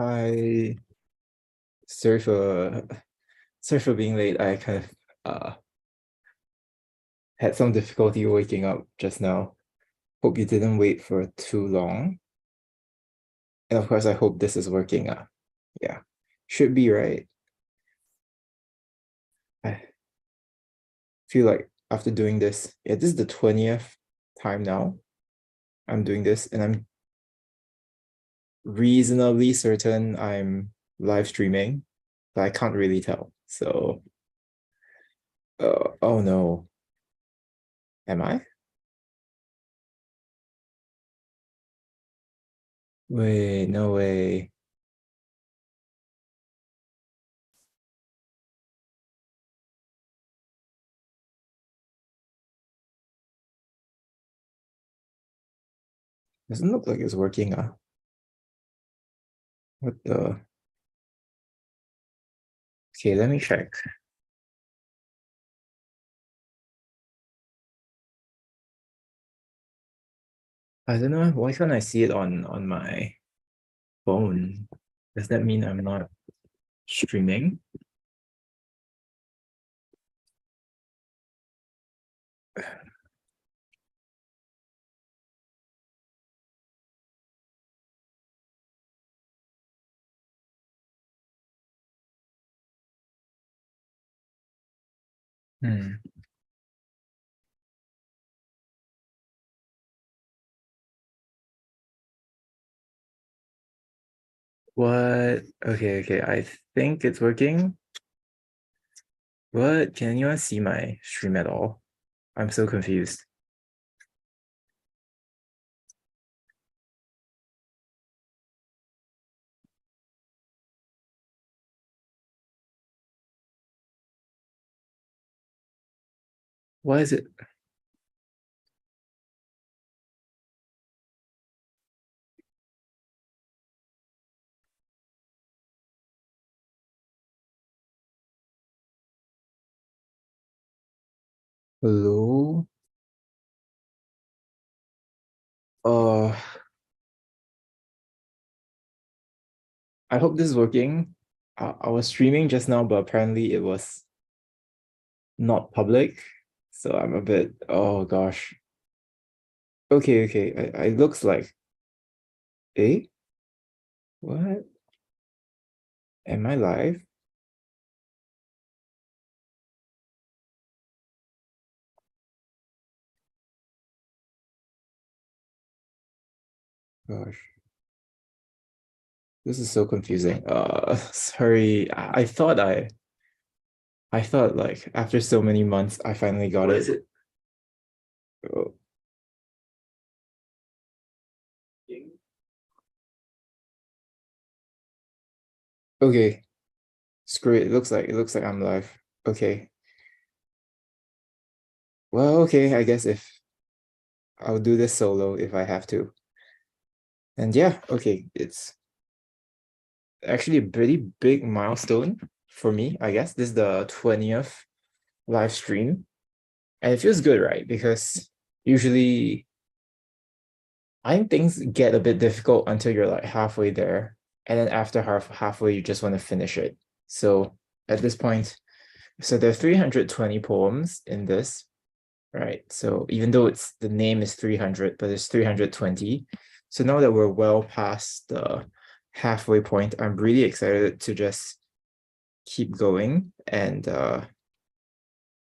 Hi, sorry for sorry for being late. I kind of had some difficulty waking up just now. Hope you didn't wait for too long. And of course, I hope this is working. Yeah, should be right. I feel like after doing this, yeah, this is the 20th time now I'm doing this, and I'm reasonably certain I'm live streaming, but I can't really tell. So, oh no, am I? Wait, no way. Doesn't look like it's working. What the? Okay, let me check. I don't know. Why can't I see it on my phone? Does that mean I'm not streaming? Hmm. What? Okay. I think it's working. What? Can anyone see my stream at all? I'm so confused. Why is it? Hello? Uh, I hope this is working. I was streaming just now, but apparently it was not public. So I'm a bit, oh gosh. Okay. It looks like, eh? What? Am I live? Gosh, this is so confusing. Sorry. I thought like after so many months, I finally got it. What is it? Oh, okay. Screw it. It looks like I'm live. Okay. Well, okay, I guess if I'll do this solo if I have to. And yeah, okay, it's actually a pretty big milestone for me, I guess. This is the 20th live stream. And it feels good, right? Because usually I think things get a bit difficult until you're like halfway there. And then after halfway, you just want to finish it. So at this point, so there are 320 poems in this, right? So even though it's the name is 300, but it's 320. So now that we're well past the halfway point, I'm really excited to just keep going. And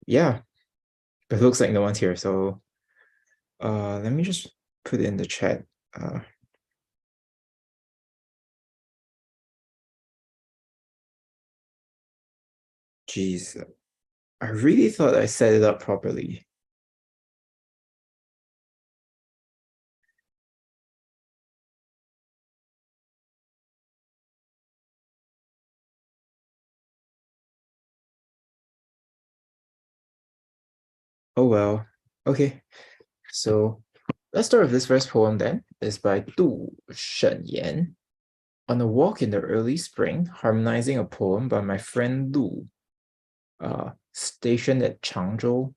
yeah, it looks like no one's here. So let me just put it in the chat. Geez, I really thought I set it up properly. Oh well. Okay, so let's start with this first poem then. It's by Du Shenyan. On a walk in the early spring, harmonizing a poem by my friend Lu, stationed at Changzhou.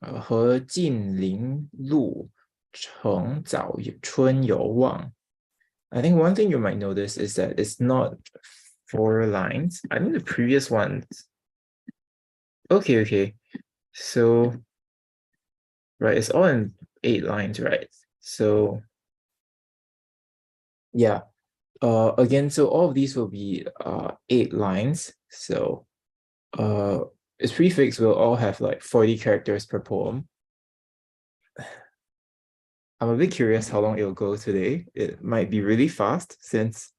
和近邻路，乘早春犹望。I think one thing you might notice is that it's not 4 lines. I think the previous ones. Okay. So, right, it's all in 8 lines, right? So, yeah. Again, so all of these will be 8 lines. So, its prefix will all have like 40 characters per poem. I'm a bit curious how long it'll go today. It might be really fast since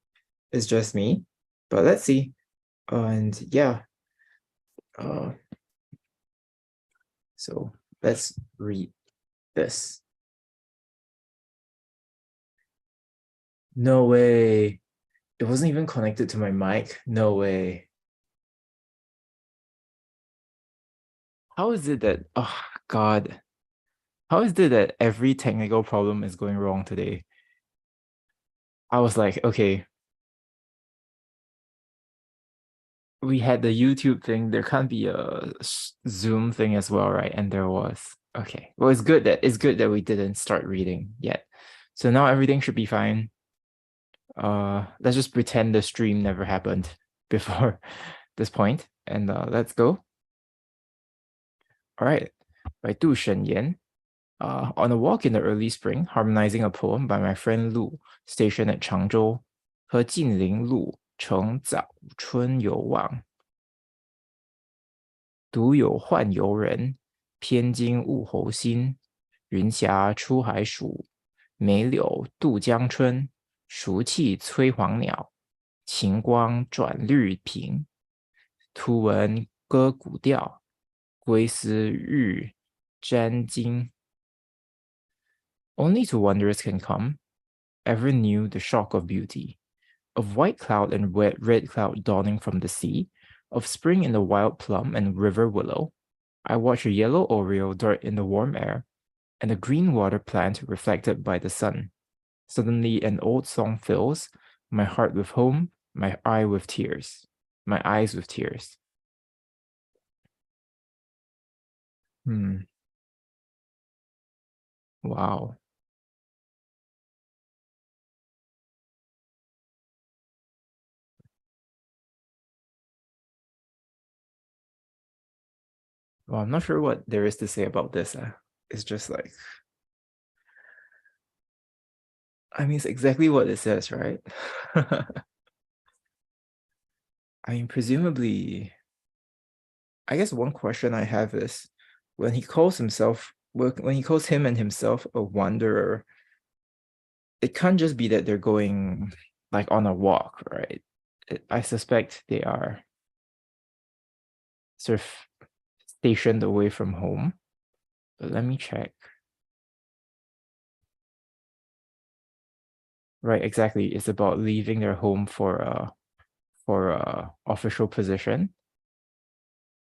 it's just me, but let's see. And yeah, so let's read this. No way. It wasn't even connected to my mic. No way. How is it that, oh God, how is it that every technical problem is going wrong today? I was like, okay, we had the YouTube thing. There can't be a Zoom thing as well, right? And there was. Okay. Well, it's good that we didn't start reading yet. So now everything should be fine. Let's just pretend the stream never happened before this point, and let's go. All right, by Du Shenyan. On a walk in the early spring, harmonizing a poem by my friend Lu, stationed at Changzhou, 和近邻路乘早春游望，独有宦游人，偏经物候心。云霞出海曙，梅柳渡江春。熟气催黄鸟，晴光转绿屏。图闻歌古调，归思欲沾巾。Only to wonders can come, ever new the shock of beauty, of white cloud and red cloud dawning from the sea, of spring in the wild plum and river willow. I watch a yellow oriole dart in the warm air, and a green water plant reflected by the sun. Suddenly an old song fills my heart with home, my eyes with tears. Wow. Well, I'm not sure what there is to say about this. It's just like, I mean, it's exactly what it says, right? I mean, presumably, I guess one question I have is when he calls him and himself a wanderer, it can't just be that they're going like on a walk, right? I suspect they are sort of stationed away from home. But let me check. Right, exactly. It's about leaving their home for a official position.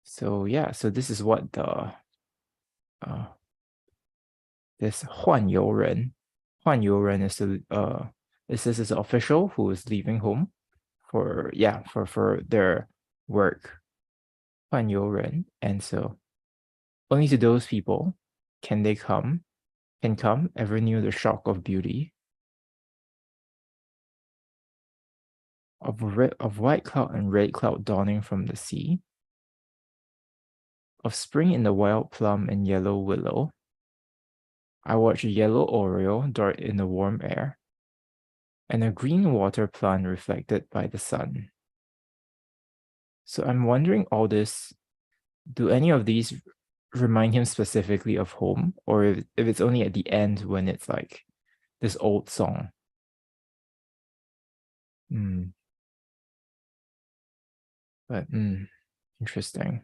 So yeah, so this is what the this 宦游人is the this is an official who is leaving home for their work. 宦游人, and so only to those people can come ever knew the shock of beauty of white cloud and red cloud dawning from the sea, of spring in the wild plum and yellow willow. I watch a yellow oriole dart in the warm air, and a green water plant reflected by the sun. So I'm wondering all this, do any of these remind him specifically of home, or if it's only at the end when it's like this old song? But interesting.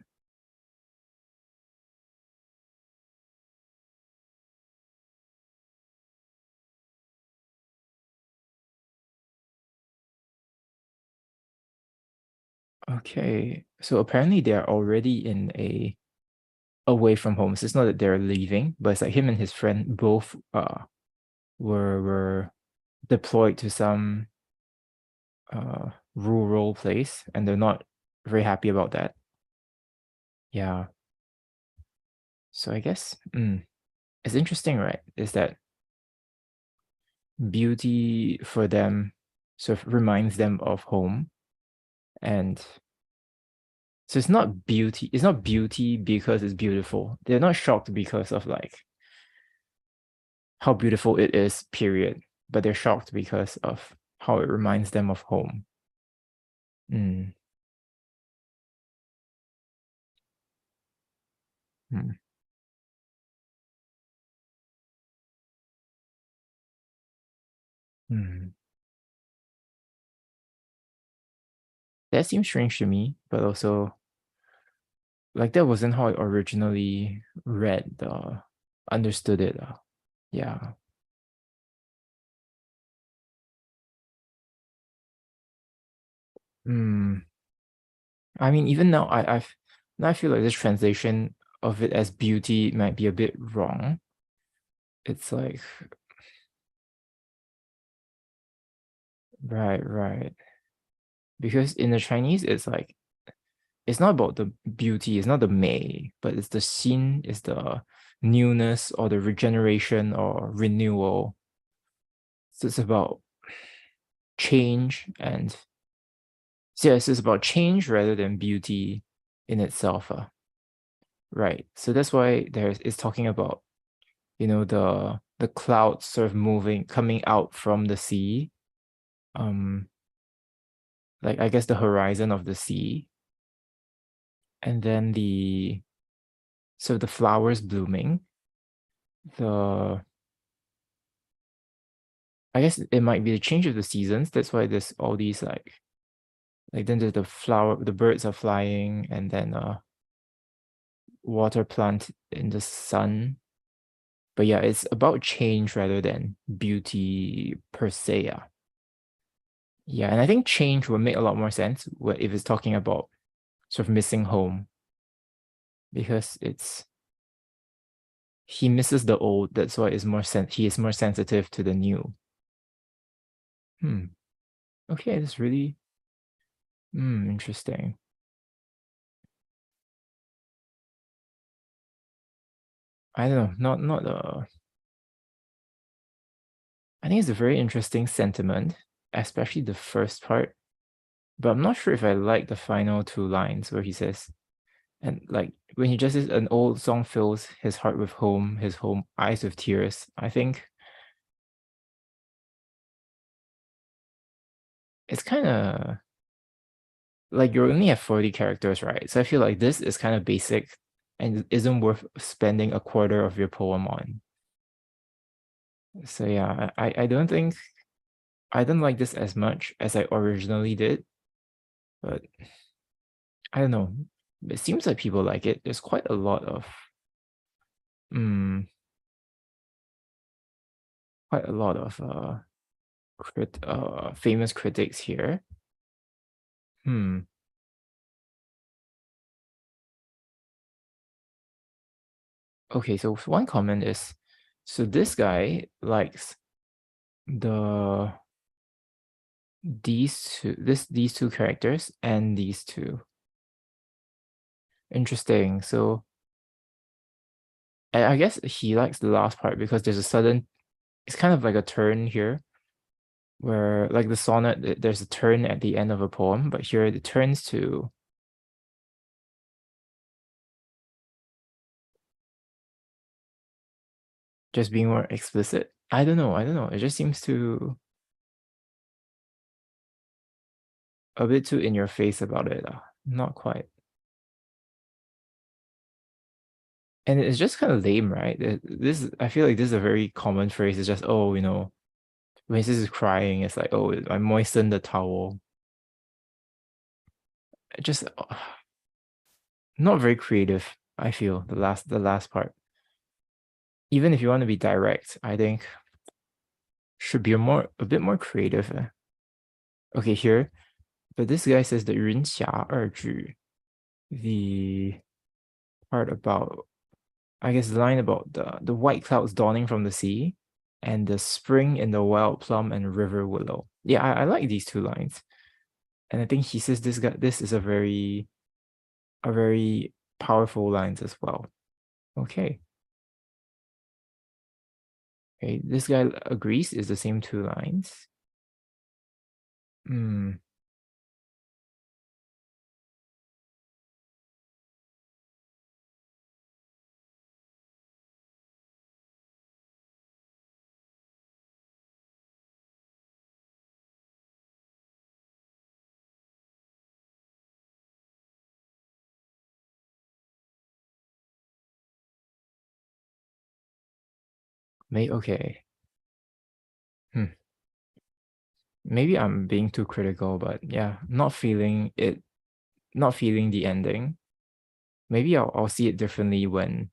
Okay, so apparently they're already away from home. So it's not that they're leaving, but it's like him and his friend both were deployed to some rural place, and they're not very happy about that. Yeah. So I guess it's interesting, right? Is that beauty for them sort of reminds them of home. And so it's not beauty because it's beautiful. They're not shocked because of like how beautiful it is, period. But they're shocked because of how it reminds them of home. Mm. Mm. Mm. That seems strange to me, but also like that wasn't how I originally understood it. Yeah. Mm. I mean, even now, now I feel like this translation of it as beauty might be a bit wrong. It's like, right. Because in the Chinese, it's like, it's not about the beauty, it's not the mei, but it's the xin, it's the newness or the regeneration or renewal. So it's about change and so yes, it's about change rather than beauty in itself. Right. So that's why it's talking about, the clouds sort of moving, coming out from the sea. Um, like I guess the horizon of the sea, and then the flowers blooming. The I guess it might be the change of the seasons. That's why there's all these like then there's the birds are flying, and then water plant in the sun. But yeah, it's about change rather than beauty per se. Yeah, and I think change will make a lot more sense if it's talking about sort of missing home, because he misses the old. That's why he is more sensitive to the new. Hmm. Okay, that's really interesting. I don't know, not I think it's a very interesting sentiment, especially the first part. But I'm not sure if I like the final two lines where he says, and like when he just says an old song fills his heart with home, his home eyes with tears. I think it's kind of like you only have 40 characters, right? So I feel like this is kind of basic and isn't worth spending a quarter of your poem on. So yeah, I don't like this as much as I originally did, but I don't know. It seems like people like it. There's quite a lot of mm, quite a lot of famous critics here. Hmm. Okay, so one comment is, so this guy likes the these two characters and these two. Interesting. So I guess he likes the last part because it's kind of like a turn here where like the sonnet, there's a turn at the end of a poem, but here it turns to just being more explicit. I don't know. It just seems to a bit too in your face about it. Not quite. And it's just kind of lame, right? I feel like this is a very common phrase. It's just, oh, when this is crying, it's like, oh, I moisten the towel. It just not very creative, I feel, the last part. Even if you want to be direct, I think should be a bit more creative. Okay, here, but this guy says the 云霞二句, the part about, I guess the line about the white clouds dawning from the sea and the spring in the wild plum and river willow. Yeah, I like these two lines. And I think he says this is a very powerful lines as well. Okay. Okay, this guy agrees is the same two lines. Okay. Maybe I'm being too critical, but yeah, not feeling it, not feeling the ending. Maybe I'll see it differently when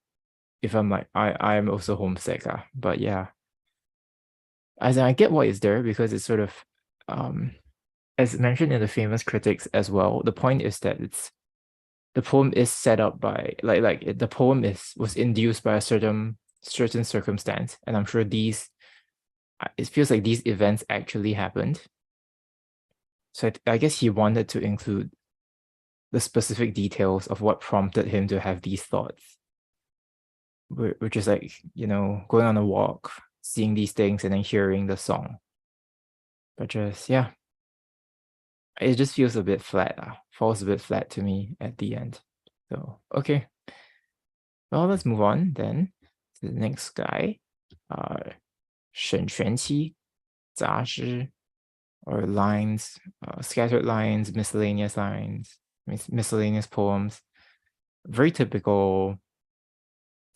if I'm like I'm also homesick. But yeah, as in, I get why it's there because it's sort of as mentioned in the famous critics as well. The point is that the poem is set up by the poem was induced by a certain circumstance, and I'm sure it feels like these events actually happened. So I guess he wanted to include the specific details of what prompted him to have these thoughts, which is like, going on a walk, seeing these things, and then hearing the song. But just, yeah, it just feels a bit flat, falls a bit flat to me at the end. So, okay. Well, let's move on then to the next guy, 沈玄期杂诗, or lines, scattered lines, miscellaneous poems. Very typical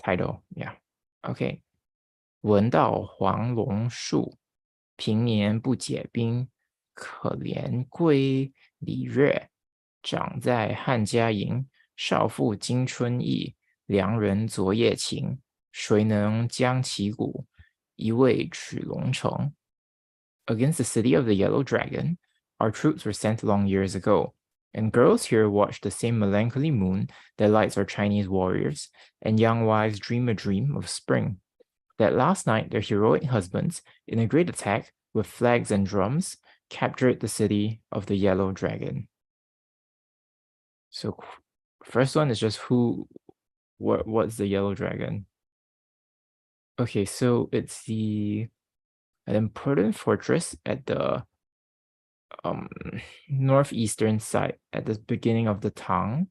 title, yeah. Okay. 闻道黄龙树，平年不解冰。可怜归里月，长在汉家营。少妇今春意，良人昨夜情。谁能将旗鼓，一味取龙城？ Against the city of the Yellow Dragon, our troops were sent long years ago, and girls here watch the same melancholy moon that lights our Chinese warriors, and young wives dream a dream of spring. That last night their heroic husbands, in a great attack with flags and drums, captured the city of the Yellow Dragon. So first one is just what's the Yellow Dragon? Okay, so it's an important fortress at the northeastern side at the beginning of the Tang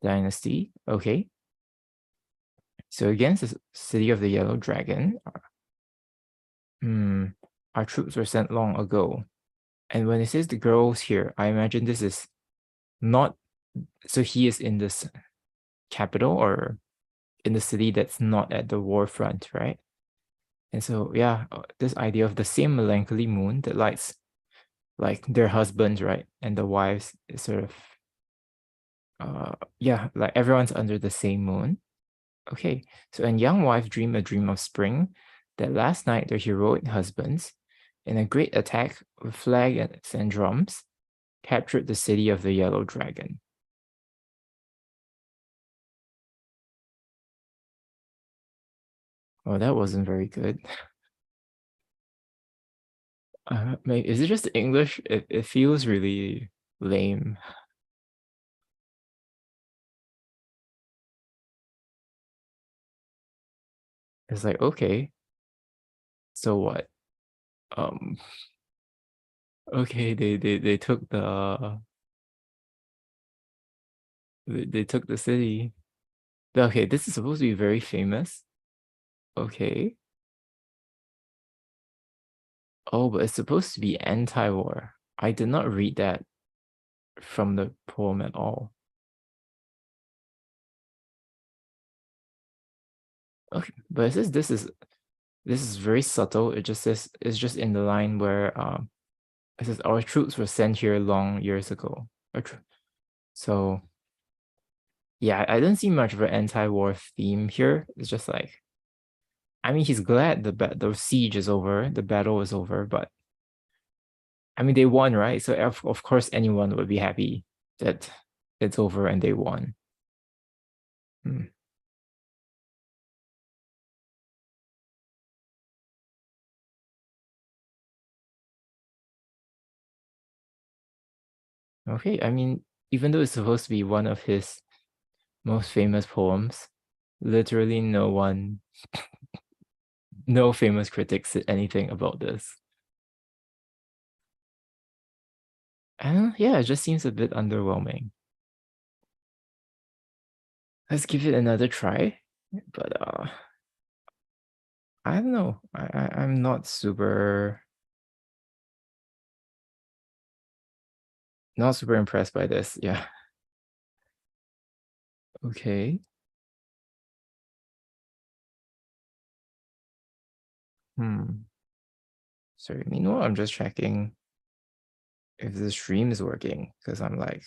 dynasty. Okay. So against the city of the Yellow Dragon, our troops were sent long ago. And when it says the girls here, I imagine this is not, so he is in this capital or in the city that's not at the war front, right? And so, yeah, this idea of the same melancholy moon that lights like their husbands, right? And the wives is sort of, yeah, like everyone's under the same moon. Okay, so and young wives dream a dream of spring, that last night their heroic husbands, in a great attack with flags and drums, captured the city of the Yellow Dragon. Oh, that wasn't very good. Maybe, is it just English? It feels really lame. It's like, okay, so what? Okay, they took they took the city. Okay, this is supposed to be very famous. Okay. Oh, but it's supposed to be anti-war. I did not read that from the poem at all. Okay, but it says this is very subtle. It just says it's just in the line where it says our troops were sent here long years ago. So yeah, I didn't see much of an anti-war theme here. It's just like, I mean, he's glad the siege is over, the battle is over, but I mean, they won, right? So of course anyone would be happy that it's over and they won. Okay, I mean, even though it's supposed to be one of his most famous poems, literally no one no famous critics said anything about this. And yeah, it just seems a bit underwhelming. Let's give it another try. But I don't know. I'm not super impressed by this. Yeah. Okay. Sorry, meanwhile, I'm just checking if the stream is working because I'm like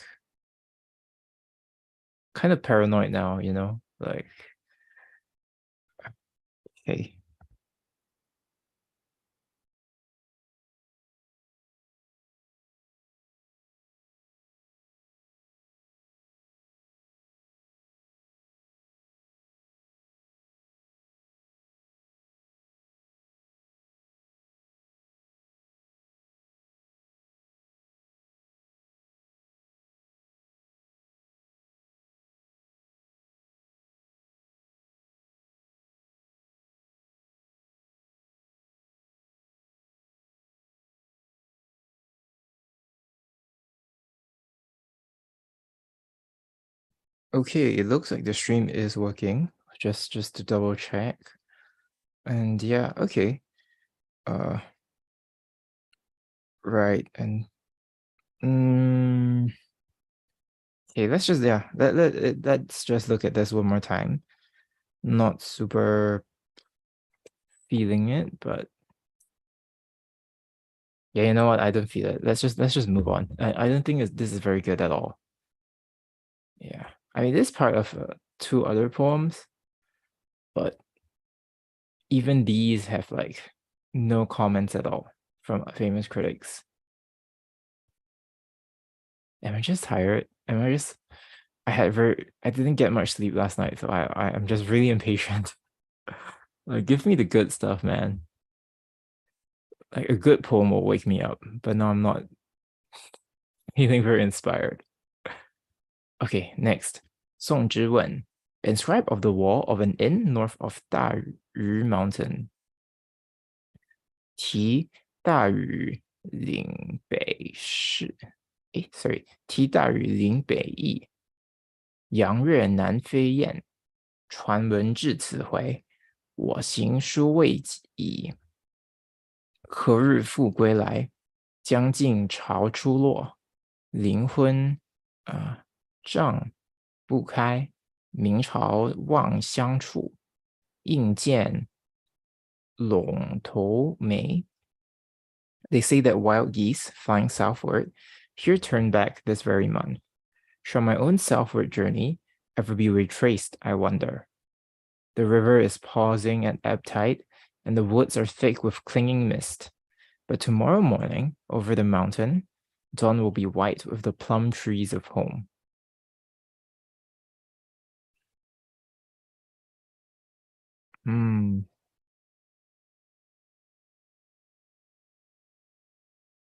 kind of paranoid now, you know? Like, hey. Okay, it looks like the stream is working. Just to double check. And yeah, okay. Right, and okay, let's just let's just look at this one more time. Not super feeling it, but yeah, you know what? I don't feel it. Let's just move on. I don't think this is very good at all. Yeah, I mean, this part of two other poems, but even these have like no comments at all from famous critics. Am I just tired? I didn't get much sleep last night, so I'm just really impatient. Like, give me the good stuff, man. Like a good poem will wake me up, but now I'm not feeling very inspired. Okay, next. 宋之问, inscribed of the wall of an inn north of 大屿 mountain. 题大屿岭北市. Sorry. 题大屿岭北驿. 阳月南飞雁. 传闻至此回. 我行书未已. 何日复归来? 将近潮初落. 灵魂帐不开，明朝望相处，应见陇头梅. They say that wild geese flying southward here turn back this very month. Shall my own southward journey ever be retraced, I wonder? The river is pausing at ebb tide, and the woods are thick with clinging mist. But tomorrow morning, over the mountain, dawn will be white with the plum trees of home.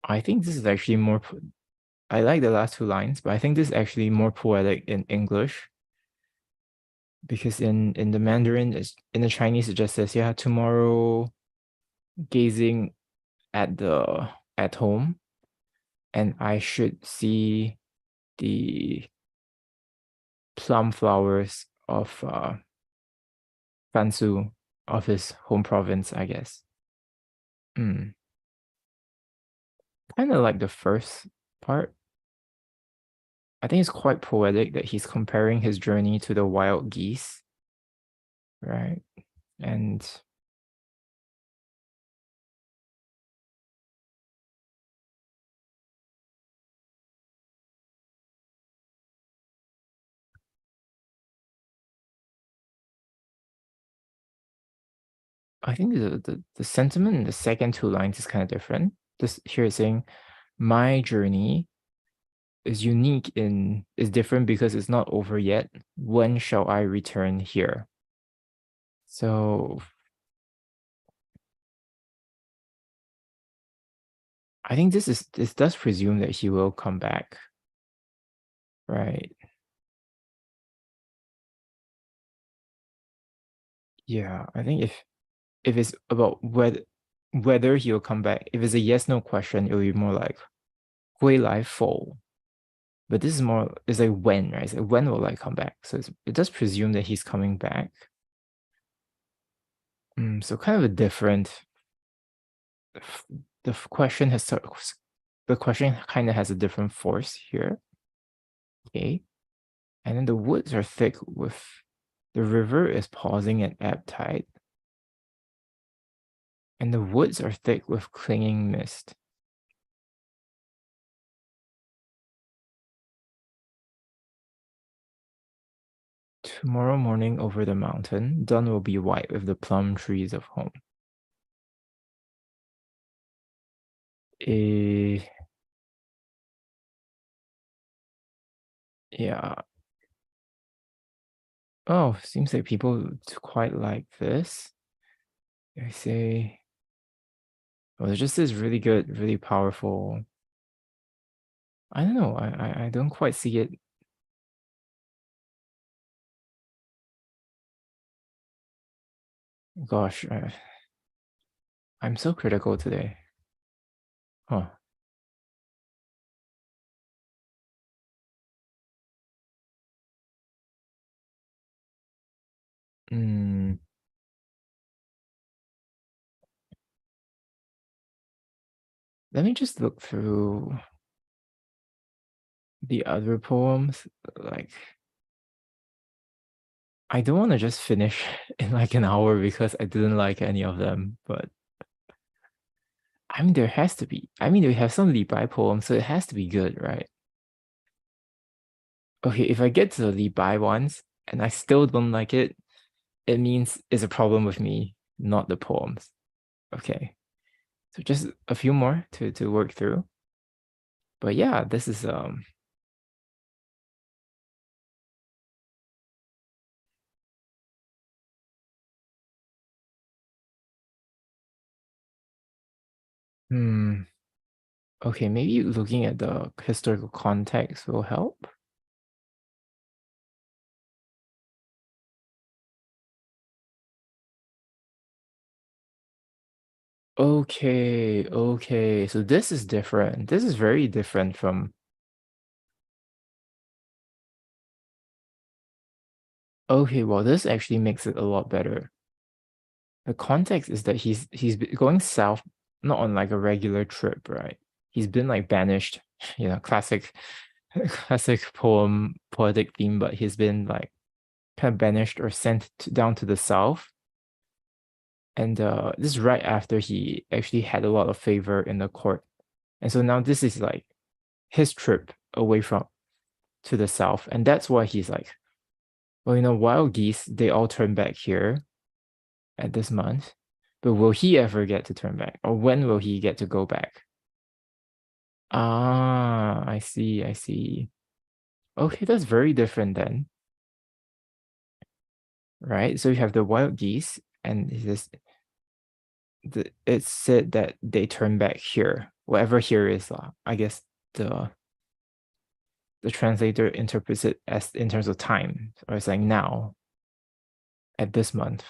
I think this is actually more. I like the last two lines, but I think this is actually more poetic in English. Because in the Mandarin, in the Chinese, it just says, yeah, tomorrow gazing at home, and I should see the plum flowers of Fansu, of his home province, I guess. Kind of like the first part. I think it's quite poetic that he's comparing his journey to the wild geese, right? And I think the sentiment in the second two lines is kind of different. This here is saying, my journey is different because it's not over yet. When shall I return here? So I think this does presume that he will come back, right? Yeah, I think if it's about whether he'll come back, if it's a yes no question, it'll be more like 归来否. But this is more, it's like when, right? It's like when will I come back? So it does presume that he's coming back. So kind of a different. The question kind of has a different force here. Okay, and then the woods are thick with the river is pausing at ebb tide, and the woods are thick with clinging mist. Tomorrow morning over the mountain, dawn will be white with the plum trees of home. Yeah. Oh, seems like people quite like this. I say, well, it just is really good, really powerful. I don't know. I don't quite see it. Gosh, I'm so critical today. Huh. Let me just look through the other poems. Like, I don't want to just finish in like an hour because I didn't like any of them, but I mean, there has to be. I mean, we have some Li Bai poems, so it has to be good, right? Okay, if I get to the Li Bai ones and I still don't like it, it means it's a problem with me, not the poems. Okay. So just a few more to work through. But yeah, this is okay, maybe looking at the historical context will help. Okay, so this is different. This is very different from. Okay, well, this actually makes it a lot better. The context is that he's going south, not on like a regular trip, right? He's been like banished, classic poetic theme, but he's been like kind of banished or sent down to the south. And this is right after he actually had a lot of favor in the court. And so now this is like his trip away from to the south. And that's why he's like, well, wild geese, they all turn back here at this month. But will he ever get to turn back? Or when will he get to go back? Ah, I see. Okay, that's very different then. Right? So you have the wild geese, and it's said that they turn back here. Whatever here is, I guess the translator interprets it as in terms of time, or it's like now, at this month.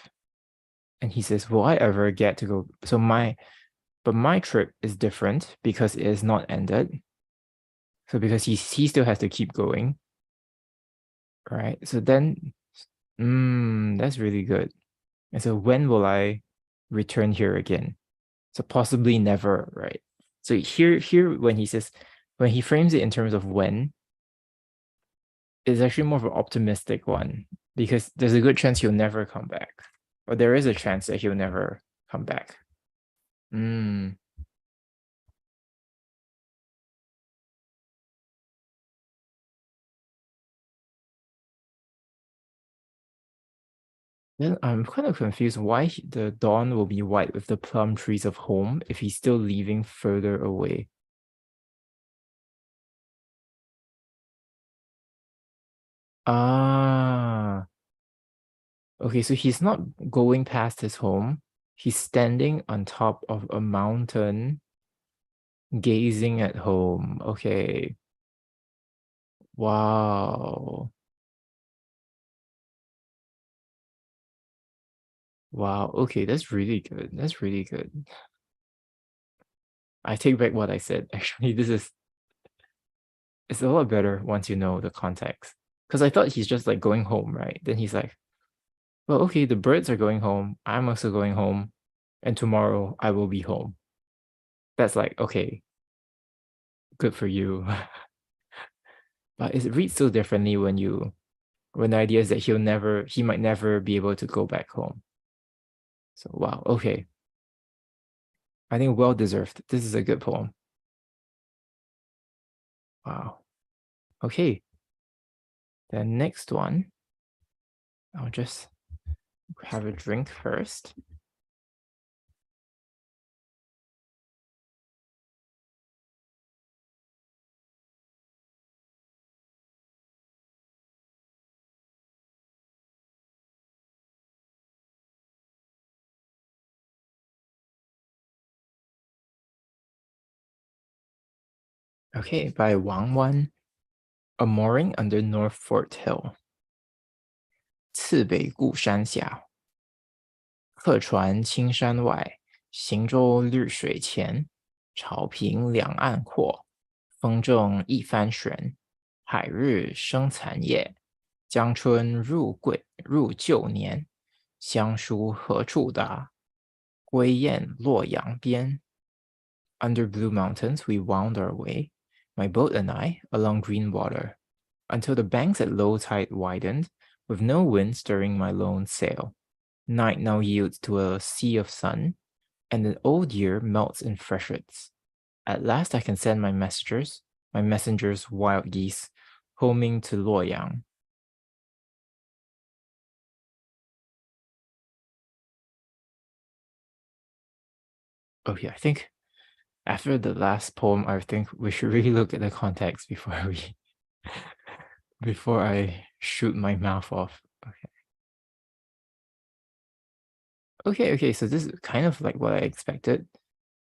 And he says, will I ever get to go? So but my trip is different because it is not ended. So because he still has to keep going, right? So then, that's really good. And so when will I return here again? So possibly never, right? So here when he frames it in terms of when, it's actually more of an optimistic one because there's a good chance he'll never come back, or there is a chance that he'll never come back. Then I'm kind of confused why the dawn will be white with the plum trees of home if he's still leaving further away. Ah, okay, so he's not going past his home. He's standing on top of a mountain, gazing at home. Okay. Wow. Wow, okay, that's really good. That's really good. I take back what I said. Actually, it's a lot better once you know the context. Because I thought he's just like going home, right? Then he's like, well, okay, the birds are going home. I'm also going home. And tomorrow I will be home. That's like, okay, good for you. But it reads so differently when the idea is that he might never be able to go back home. So wow, okay. I think well deserved. This is a good poem. Wow. Okay. The next one, I'll just have a drink first. Okay, by Wang Wan, A Mooring Under North Fort Hill. 次北固山下，客船青山外，行舟绿水前。潮平两岸阔，风正一帆悬。海日生残夜，江春入旧年。乡书何处达？归雁洛阳边。Under blue mountains we wound our way, my boat and I, along green water, until the banks at low tide widened, with no wind stirring my lone sail. Night now yields to a sea of sun, and the old year melts in freshets. At last I can send my messengers wild geese, homing to Luoyang. Okay, I think after the last poem, I think we should really look at the context before I shoot my mouth off. Okay, so this is kind of like what I expected.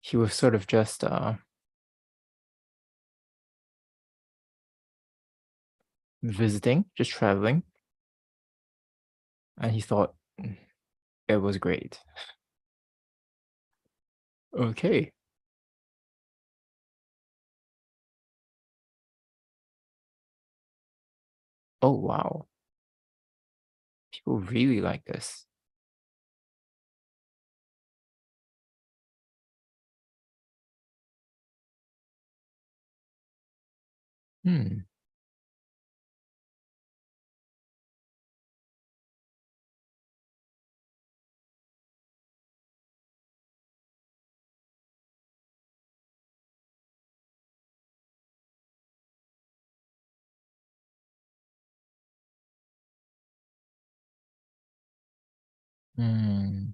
He was sort of just visiting, just traveling, and he thought it was great. Okay. Oh wow. People really like this. Hmm. Hmm.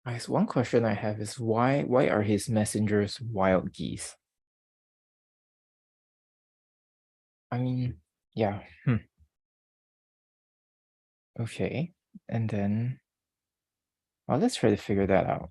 I guess one question I have is why are his messengers wild geese? I mean, yeah. Okay. And then well, let's try to figure that out.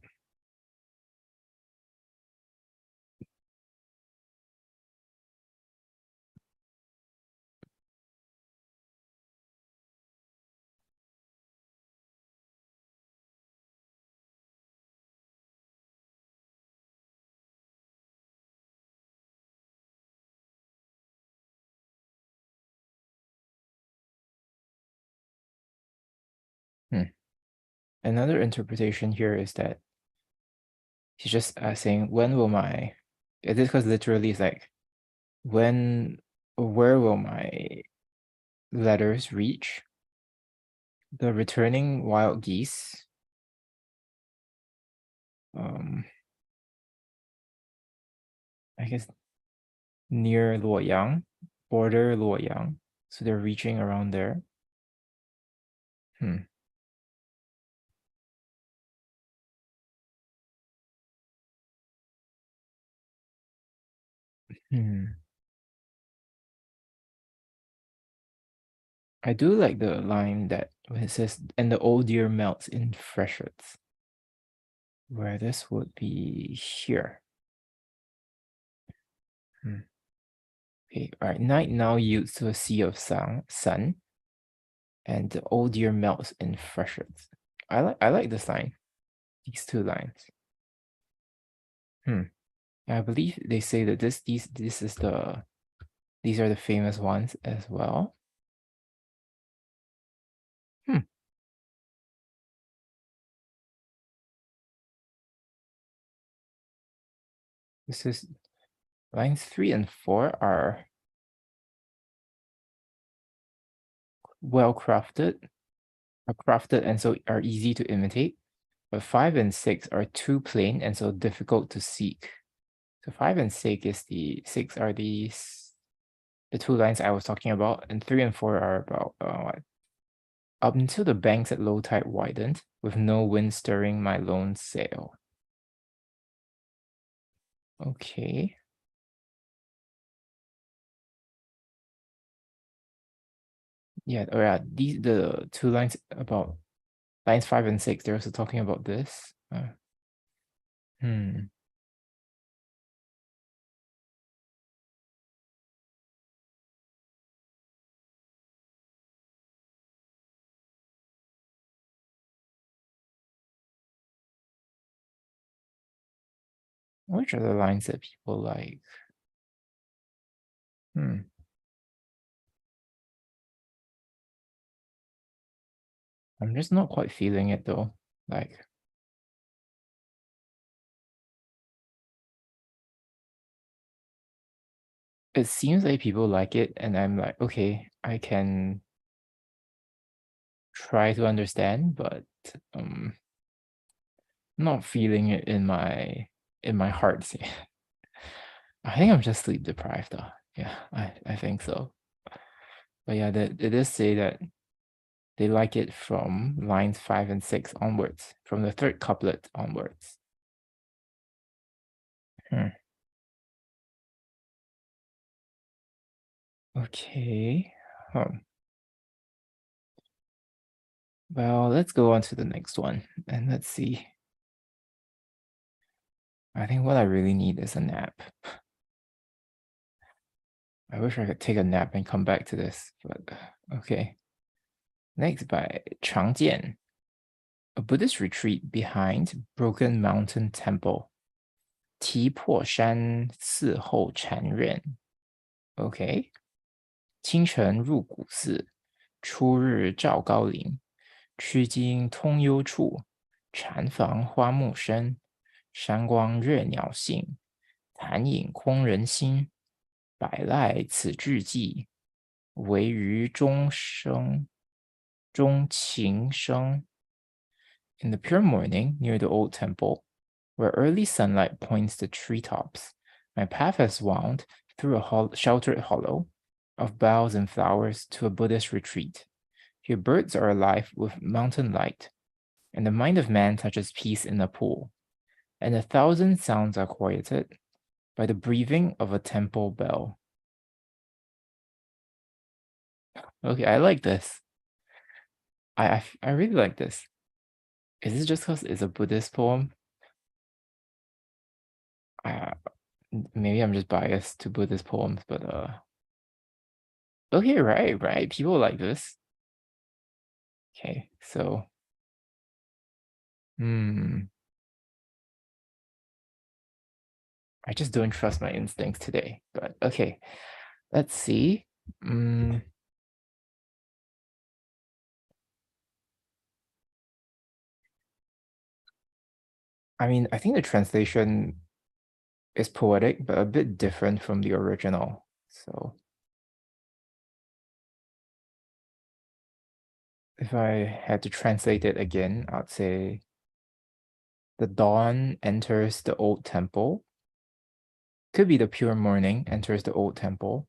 Hmm. Another interpretation here is that he's just saying, when will my, is this because literally it's like, where will my letters reach? The returning wild geese. I guess near Luoyang, border Luoyang. So they're reaching around there. Hmm. Hmm. I do like the line that when it says, and the old deer melts in freshets, where this would be here. Okay, all right. Night now yields to a sea of sun, and the old year melts in freshets. I like this line. These two lines. I believe they say that these are the famous ones as well. This is lines 3 and 4 are well crafted, and so are easy to imitate. But 5 and 6 are too plain and so difficult to seek. So 5 and 6 are the two lines I was talking about, and 3 and 4 are about what? Up until the banks at low tide widened, with no wind stirring my lone sail. Okay. Yeah, the two lines about lines 5 and 6, they're also talking about this. Which are the lines that people like? I'm just not quite feeling it though. Like, it seems like people like it, and I'm like, okay, I can try to understand, but not feeling it in my heart. I think I'm just sleep deprived though. Yeah, I think so. But yeah, they does say that they like it from lines 5 and 6 onwards, from the third couplet onwards. Okay. Well, let's go on to the next one and let's see. I think what I really need is a nap. I wish I could take a nap and come back to this, but okay. Next by Chang Jian, a Buddhist retreat behind Broken Mountain Temple. 提破山寺后禅院 OK， 清晨入古寺，初日照高林。曲径通幽处，禅房花木深。山光热鸟性，潭影空人心。百籁此俱寂，惟余钟情声。In the pure morning, near the old temple, where early sunlight points the treetops, my path has wound through a sheltered hollow of boughs and flowers to a Buddhist retreat. Here birds are alive with mountain light, and the mind of man touches peace in a pool, and 1,000 sounds are quieted by the breathing of a temple bell. Okay, I like this. I really like this. Is this just because it's a Buddhist poem? Maybe I'm just biased to Buddhist poems, but okay, right. People like this. Okay, so I just don't trust my instincts today, but okay. Let's see. I mean, I think the translation is poetic, but a bit different from the original. So if I had to translate it again, I'd say the dawn enters the old temple. Could be the pure morning enters the old temple.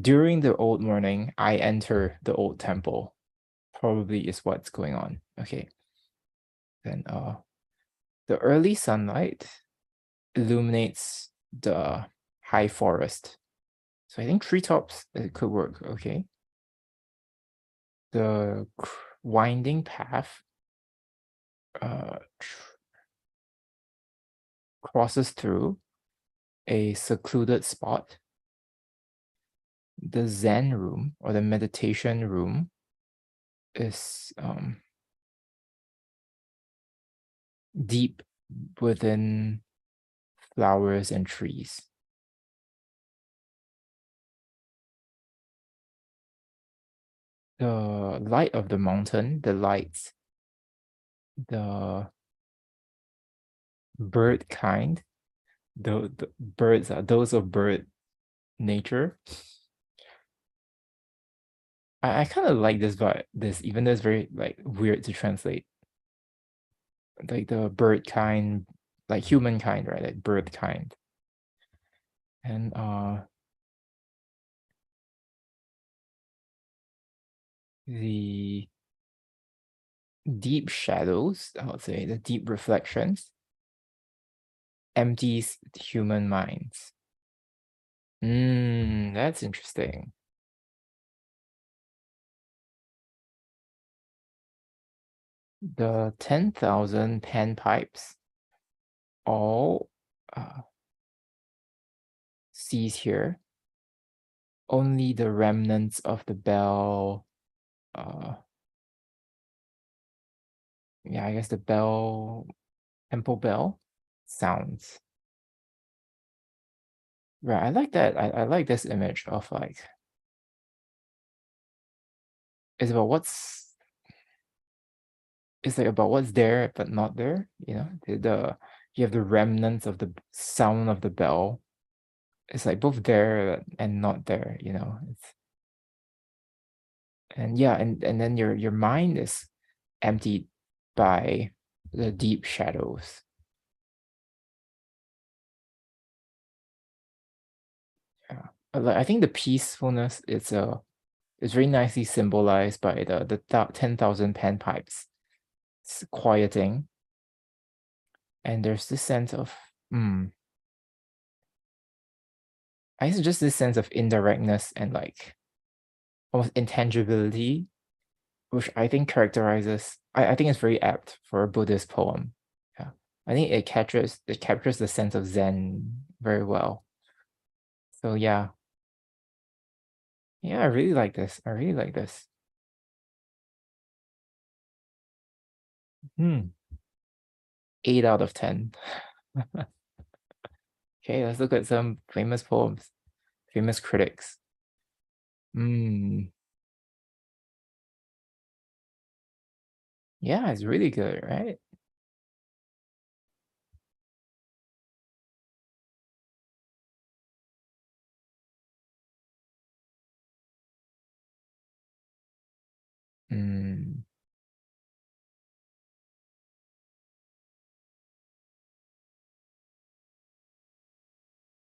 During the old morning, I enter the old temple. Probably is what's going on. Okay. Then the early sunlight illuminates the high forest. So I think treetops, it could work. Okay. The winding path crosses through a secluded spot. The Zen room or the meditation room is deep within flowers and trees. The light of the mountain, the lights, the bird kind, the birds are those of bird nature. I kind of like this, even though it's very like weird to translate. Like the bird kind, like humankind, right? Like bird kind. And the deep shadows, I would say, the deep reflections, empties human minds. That's interesting. The 10,000 panpipes all cease here. Only the remnants of the bell, yeah, I guess the bell, temple bell sounds. Right, I like that. I like this image of like, it's about it's like about what's there but not there, you know? You have the remnants of the sound of the bell. It's like both there and not there, you know? And yeah, and then your mind is emptied by the deep shadows. Yeah. I think the peacefulness is very nicely symbolized by the 10,000 panpipes. It's quieting. And there's this sense of I guess just this sense of indirectness and like almost intangibility, which I think characterizes, I think it's very apt for a Buddhist poem. Yeah. I think it captures the sense of Zen very well. So yeah. Yeah, I really like this. I really like this. 8 out of 10. Okay, let's look at some famous poems, famous critics. Yeah, it's really good, right?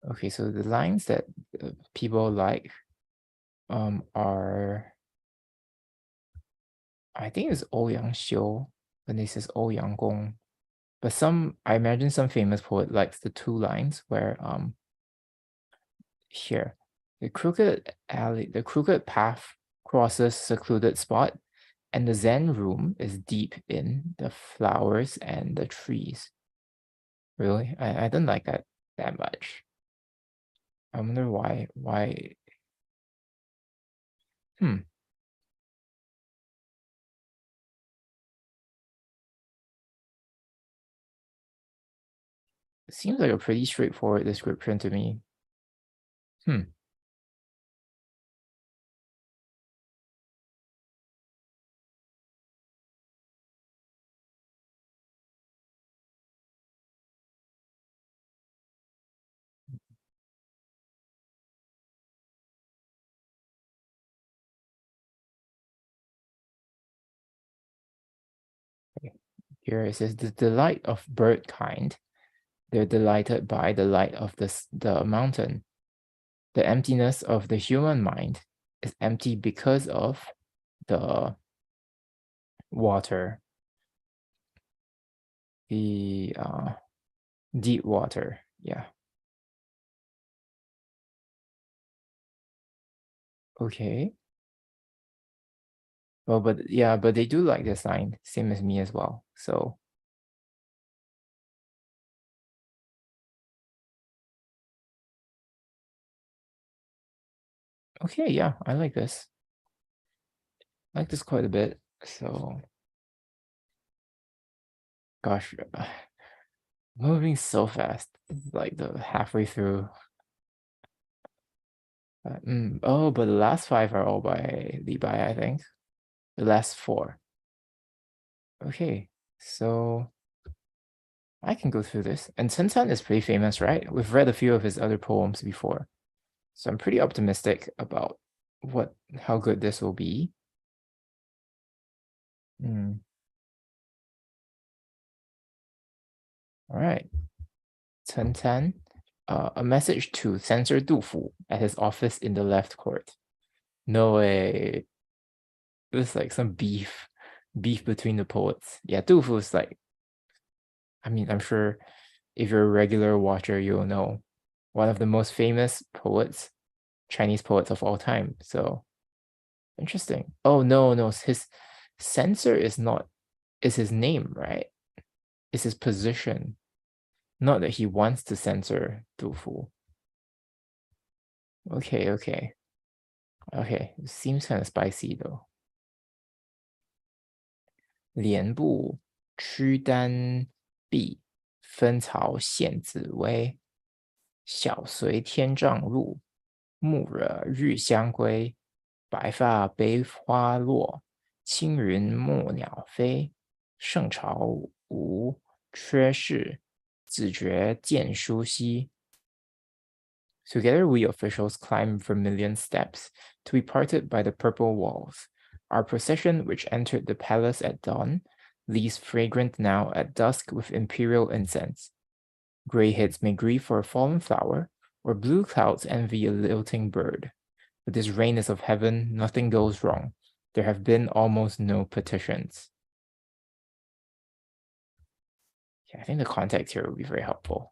Okay, so the lines that people like are, I think it's Ouyang Xiu when he says Ouyang Gong. But I imagine some famous poet likes the two lines where here, the crooked path crosses secluded spot, and the Zen room is deep in the flowers and the trees. Really? I don't like that much. I wonder why. It seems like a pretty straightforward description to me. Here it says the delight of bird kind. They're delighted by the light of the mountain. The emptiness of the human mind is empty because of the water, the deep water. Yeah. Okay. Well, but yeah, but they do like this line, same as me as well. So Okay, yeah, I like this. I like this quite a bit. So, gosh, moving so fast. It's like the halfway through. Oh, but the last five are all by Li Bai, I think. The last four. Okay, so I can go through this. And Chen San is pretty famous, right? We've read a few of his other poems before. So I'm pretty optimistic about how good this will be. All right. Chen Tan, a message to censor Du Fu at his office in the left court. No way. It was like some beef between the poets. Yeah, Du Fu is like, I mean, I'm sure if you're a regular watcher, you'll know one of the most famous poets, Chinese poets of all time. So interesting. Oh no, his censor is his name, right? It's his position. Not that he wants to censor Du Fu. Okay. Seems kind of spicy though. 连部屈丹壁，分曹献紫薇。小随天丈入，暮惹日相归。白发悲花落，青云没鸟飞。圣朝无缺事，只觉见书稀。Together we officials climb vermilion steps to be parted by the purple walls. Our procession, which entered the palace at dawn, leaves fragrant now at dusk with imperial incense. Gray heads may grieve for a fallen flower, or blue clouds envy a lilting bird. With this rain of heaven, nothing goes wrong. There have been almost no petitions. Yeah, I think the context here would be very helpful.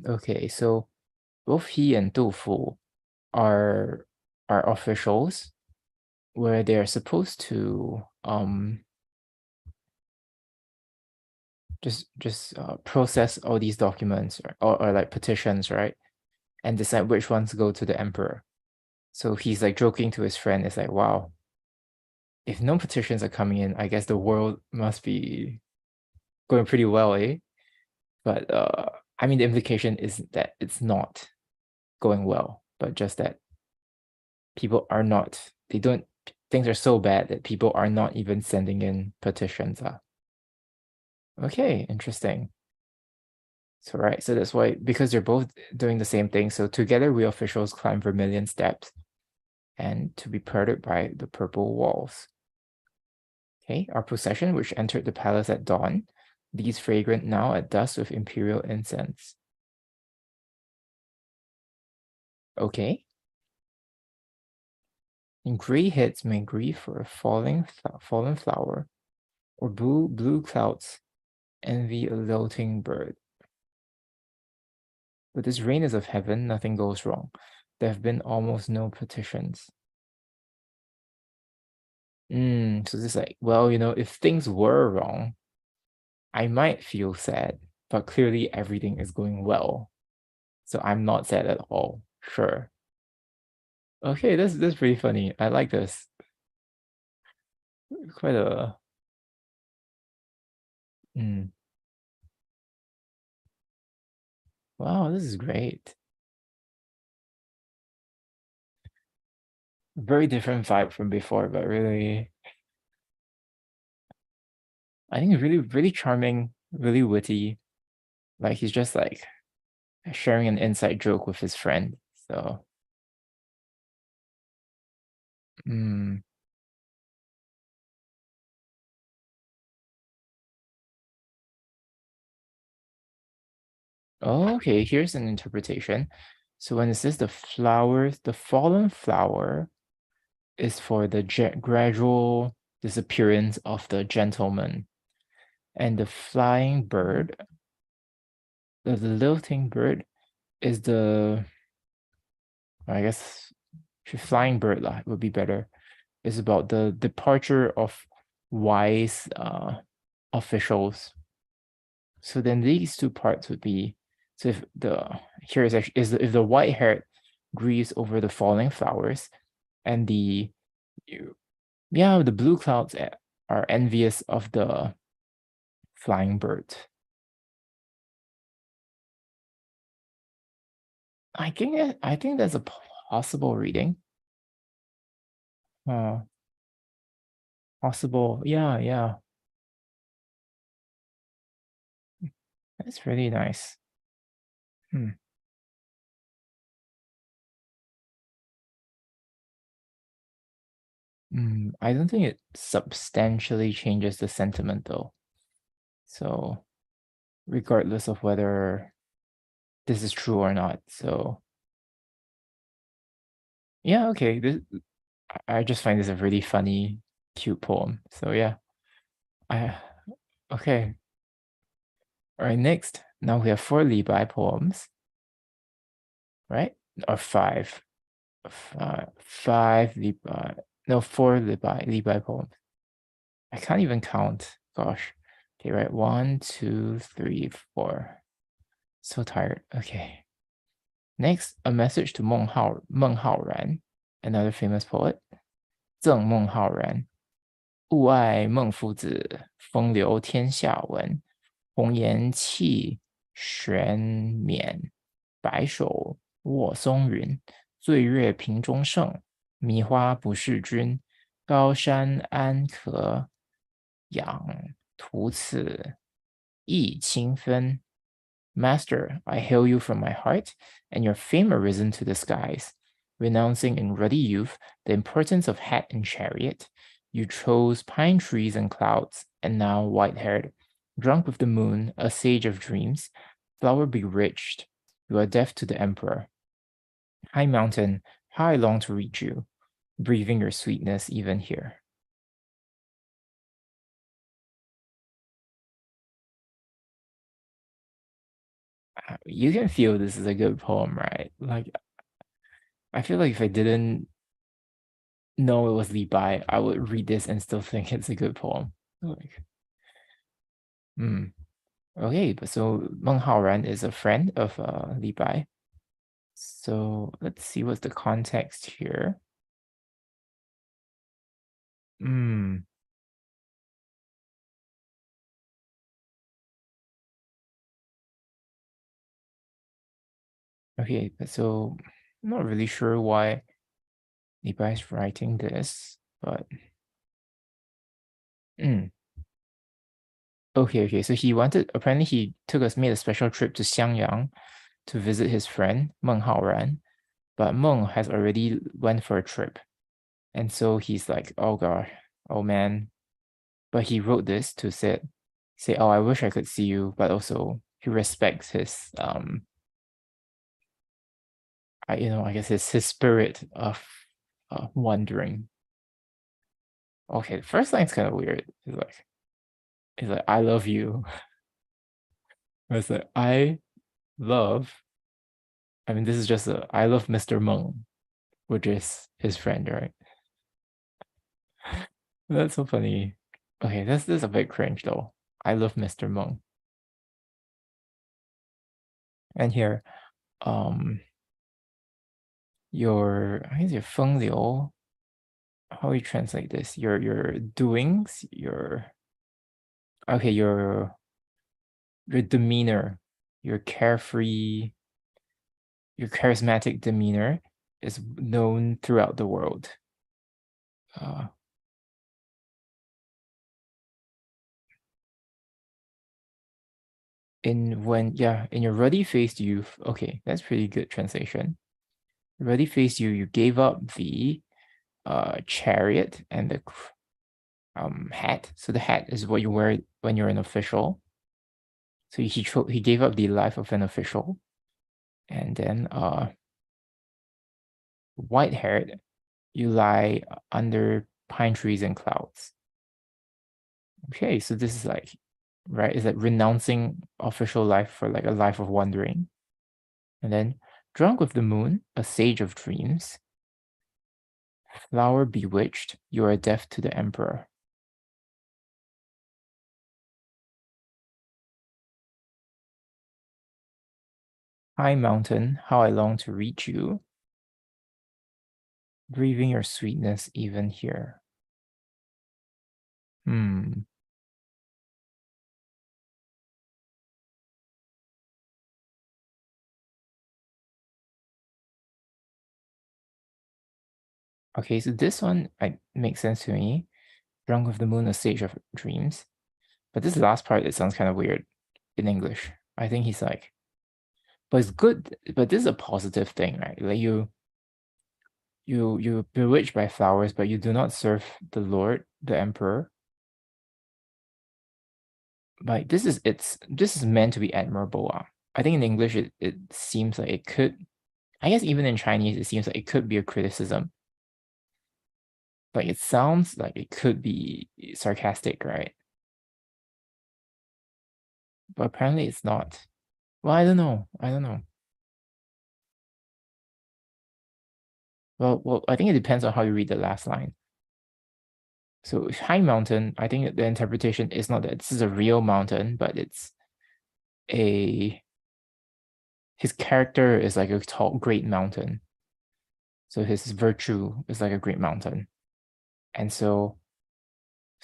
Okay, so both he and Du Fu are officials where they're supposed to just process all these documents or like petitions, right? And decide which ones go to the emperor. So he's like joking to his friend, it's like, wow, if no petitions are coming in, I guess the world must be going pretty well, eh? But I mean the implication is that it's not going well, but just that people are not, things are so bad that people are not even sending in petitions. Okay, interesting. So right, so that's why, because they're both doing the same thing, so together we officials climb vermilion steps and to be parted by the purple walls. Okay, our procession, which entered the palace at dawn, leaves fragrant now at dusk with imperial incense. Okay. And gray heads may grieve for a fallen flower, or blue clouds envy a lilting bird. With this rain of heaven, nothing goes wrong. There have been almost no petitions. So this like, well, if things were wrong, I might feel sad, but clearly everything is going well. So I'm not sad at all. Sure. Okay, that's pretty funny. I like this. Quite a wow, this is great. Very different vibe from before, but really, I think really, really charming, really witty. Like he's just like sharing an inside joke with his friend. So, Okay, here's an interpretation. So when it says the fallen flower is for the gradual disappearance of the gentleman. And the flying bird, the lilting bird, is I guess, flying bird lah would be better. Is about the departure of wise officials. So then these two parts would be, so if if the white hare grieves over the falling flowers, and the blue clouds are envious of the flying bird. I think that's a possible reading. Possible, yeah. That's really nice. I don't think it substantially changes the sentiment though. So regardless of whether this is true or not. So yeah, okay. I just find this a really funny, cute poem. So yeah. Okay. All right, next. Now we have 4 Li Bai poems. Right? Or 5. 5 Li Bai. No, 4 Li Bai poems. I can't even count. Gosh. Okay, right. 1, 2, 3, 4. So tired. Okay. Next, a message to Meng Haoran, another famous poet. 赠孟浩然，物爱孟夫子，风流天下闻。红颜弃玄冕，白首卧松云。醉月屏中圣，迷花不是君。高山安可仰，徒此意清分。Master, I hail you from my heart, and your fame arisen to the skies. Renouncing in ruddy youth the importance of hat and chariot, you chose pine trees and clouds, and now white-haired, drunk with the moon, a sage of dreams, flower bewitched, you are deaf to the emperor. High mountain, how I long to reach you, breathing your sweetness even here. You can feel this is a good poem, right? Like, I feel like if I didn't know it was Li Bai, I would read this and still think it's a good poem. Like, okay, but so Meng Haoran is a friend of Li Bai. So let's see what's the context here. Okay, but so I'm not really sure why Li Bai is writing this, but okay. So apparently he made a special trip to Xiangyang to visit his friend Meng Haoran, but Meng has already went for a trip, and so he's like, oh god, oh man. But he wrote this to say, oh, I wish I could see you, but also he respects his I guess his spirit of wandering. Okay, the first line's kind of weird. It's like I love you. It's like I mean, this is just I love Mr. Meng, which is his friend, right? That's so funny. Okay, this is a bit cringe though. I love Mr. Meng. And here, I guess your 风流, how do you translate this? Your doings, your demeanor, your carefree, your charismatic demeanor is known throughout the world. In your ruddy-faced youth. Okay, that's pretty good translation. Ruddy-faced youth, you gave up the chariot and the hat. So the hat is what you wear when you're an official. So he gave up the life of an official, and then white-haired, you lie under pine trees and clouds. Okay, so this is like, right? Is like renouncing official life for like a life of wandering. And then drunk with the moon, a sage of dreams. Flower bewitched, you are deaf to the emperor. High mountain, how I long to reach you. Breathing your sweetness even here. Okay, so this one makes sense to me. Drunk with the moon, a sage of dreams. But this last part, it sounds kind of weird in English. I think he's like, but it's good, but this is a positive thing, right? Like you're bewitched by flowers, but you do not serve the Lord, the Emperor. Like this is meant to be admirable. I think in English it seems like it could, I guess even in Chinese it seems like it could be a criticism. Like it sounds like it could be sarcastic, right? But apparently it's not. Well, I don't know. Well, I think it depends on how you read the last line. So high mountain, I think the interpretation is not that this is a real mountain, but it's his character is like a tall, great mountain. So his virtue is like a great mountain. And so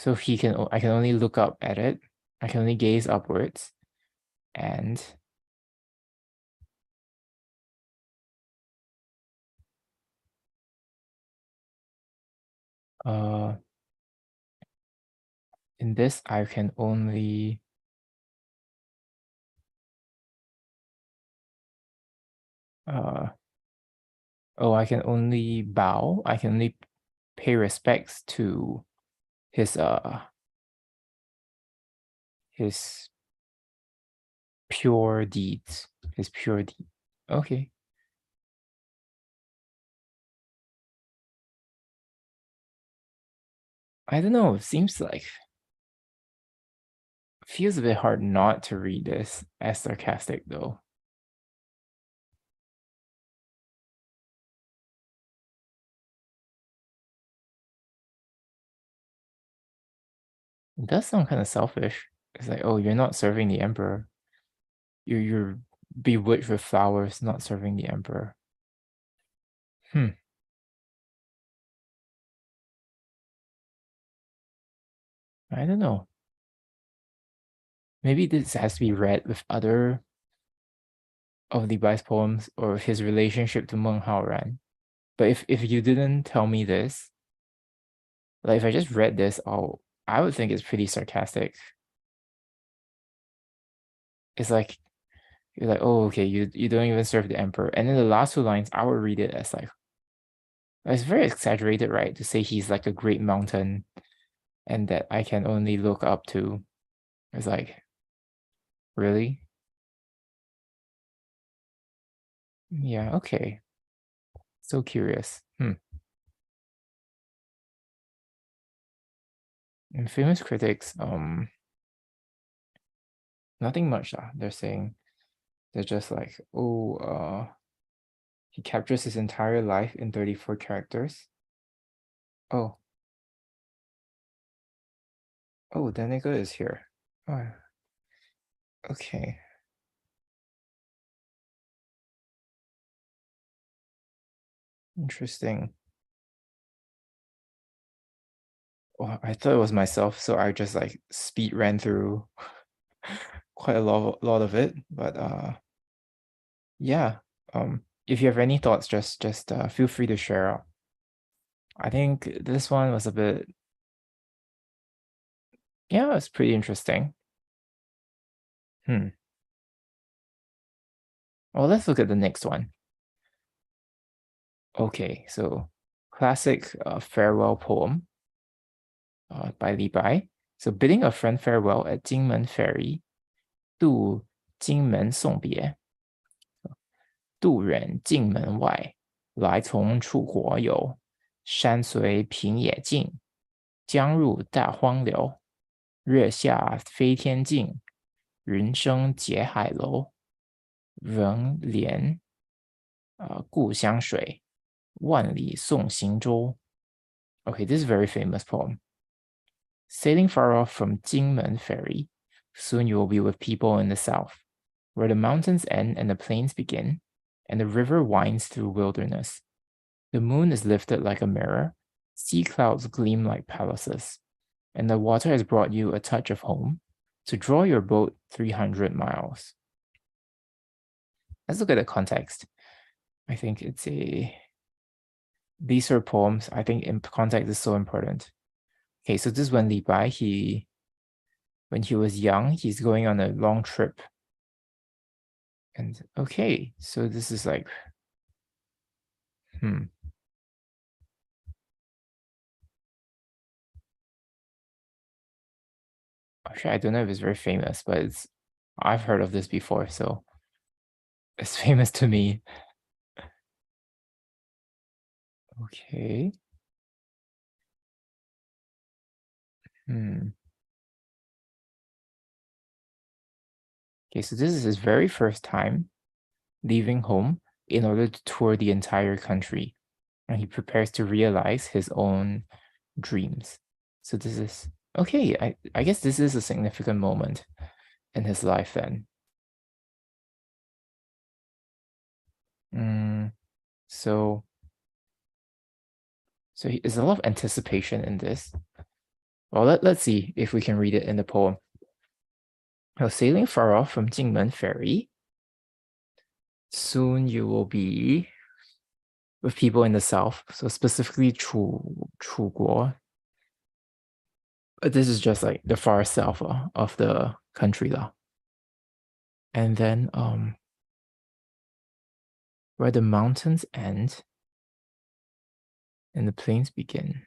I can only look up at it. I can only gaze upwards. And in this I can only I can only bow. I can only pay respects to his pure deeds. His pure deed. Okay. I don't know. It seems like feels a bit hard not to read this as sarcastic though. It does sound kind of selfish. It's like, oh, you're not serving the emperor. You're bewitched with flowers, not serving the emperor. I don't know. Maybe this has to be read with other of Li poems or his relationship to Meng Haoran. But if you didn't tell me this, like if I just read this, I would think it's pretty sarcastic. It's like you're like, oh, okay, you don't even serve the emperor. And then the last two lines, I would read it as like, it's very exaggerated, right? To say he's like a great mountain and that I can only look up to. It's like, really? Yeah, okay. So curious. And famous critics, nothing much. They're saying they're just like, oh, he captures his entire life in 34 characters. Oh, Danica is here. Oh, okay. Interesting. Well, I thought it was myself, so I just like speed ran through quite a lot of it. But yeah. If you have any thoughts, just feel free to share. I think this one was a bit, yeah, it's pretty interesting. Well, let's look at the next one. Okay, so classic farewell poem by Li Bai. So bidding a friend farewell at Jingmen Ferry, 渡荆门送别。渡人径门外，来从楚国游。山随平野尽，江入大荒流。月下飞天镜，云生结海楼。人怜故乡水，万里送行舟。Okay, this is a very famous poem. Sailing far off from Jingmen Ferry, soon you will be with people in the south, where the mountains end and the plains begin, and the river winds through wilderness. The moon is lifted like a mirror, sea clouds gleam like palaces, and the water has brought you a touch of home to draw your boat 300 miles. Let's look at the context. I think these are poems. I think in context is so important. Okay, so this is when Li Bai, when he was young, he's going on a long trip. And okay, so this is like, Actually, I don't know if it's very famous, but I've heard of this before, so it's famous to me. Okay. Okay, so this is his very first time leaving home in order to tour the entire country. And he prepares to realize his own dreams. So this is, okay, I guess this is a significant moment in his life then. So there's a lot of anticipation in this. Well, let's see if we can read it in the poem. Sailing far off from Jingmen Ferry, soon you will be with people in the south, so specifically Chuguo. But this is just like the far south of the country. And then where the mountains end and the plains begin.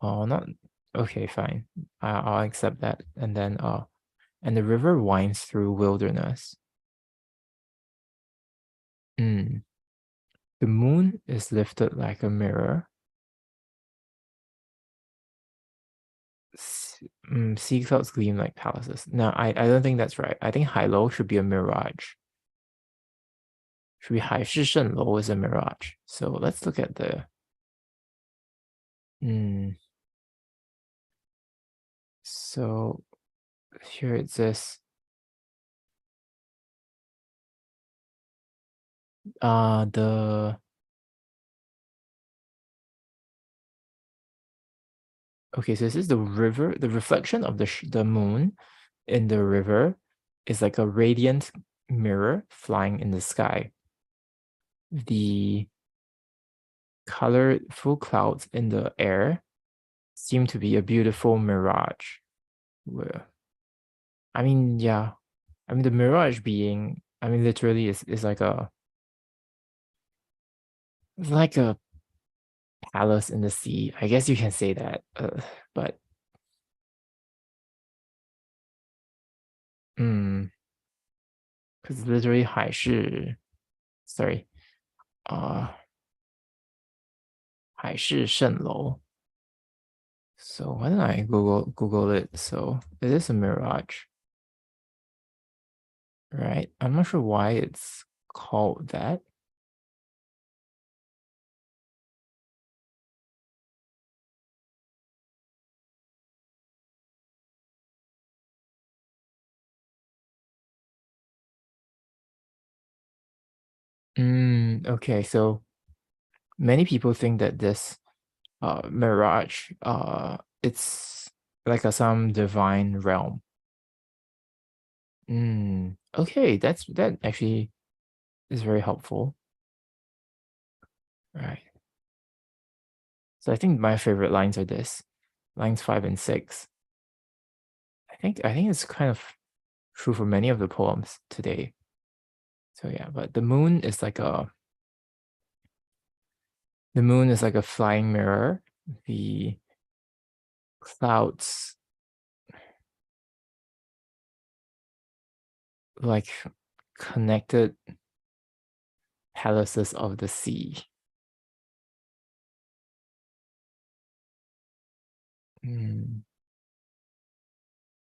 Oh, not okay, fine. I'll accept that. And then and the river winds through wilderness. The moon is lifted like a mirror. Sea clouds gleam like palaces. No, I don't think that's right. I think Hailo should be a mirage. Should be 海市蜃楼 is a mirage. So let's look at the so here it says okay, so this is the river. The reflection of the moon in the river is like a radiant mirror flying in the sky. The colorful clouds in the air seem to be a beautiful mirage. I mean, yeah. I mean, the mirage being, I mean, literally is like it's like a palace in the sea. I guess you can say that, but because literally 海市蜃楼. So why don't I Google it? So it is a mirage, right? I'm not sure why it's called that. Okay, so many people think that this mirage, it's like some divine realm. Okay, that actually is very helpful. Right. So I think my favorite lines are lines 5 and 6. I think it's kind of true for many of the poems today. So yeah, but the moon is like a flying mirror. The clouds like connected palaces of the sea.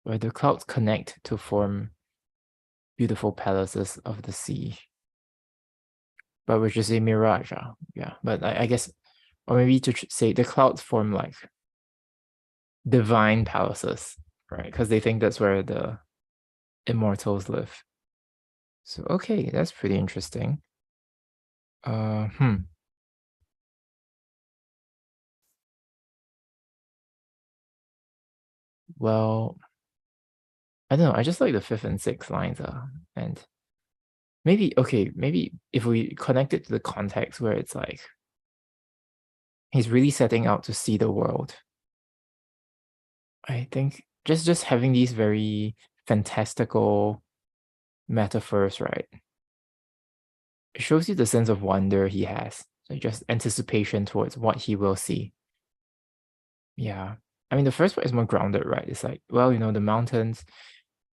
Where the clouds connect to form beautiful palaces of the sea. But which is a mirage, yeah. But I guess, or maybe to say the clouds form like divine palaces, right? Because they think that's where the immortals live. So okay, that's pretty interesting. Well, I don't know. I just like the fifth and sixth lines, and maybe if we connect it to the context where it's like he's really setting out to see the world. I think just having these very fantastical metaphors, right? It shows you the sense of wonder he has. So just anticipation towards what he will see. Yeah. I mean, the first part is more grounded, right? It's like, well, the mountains,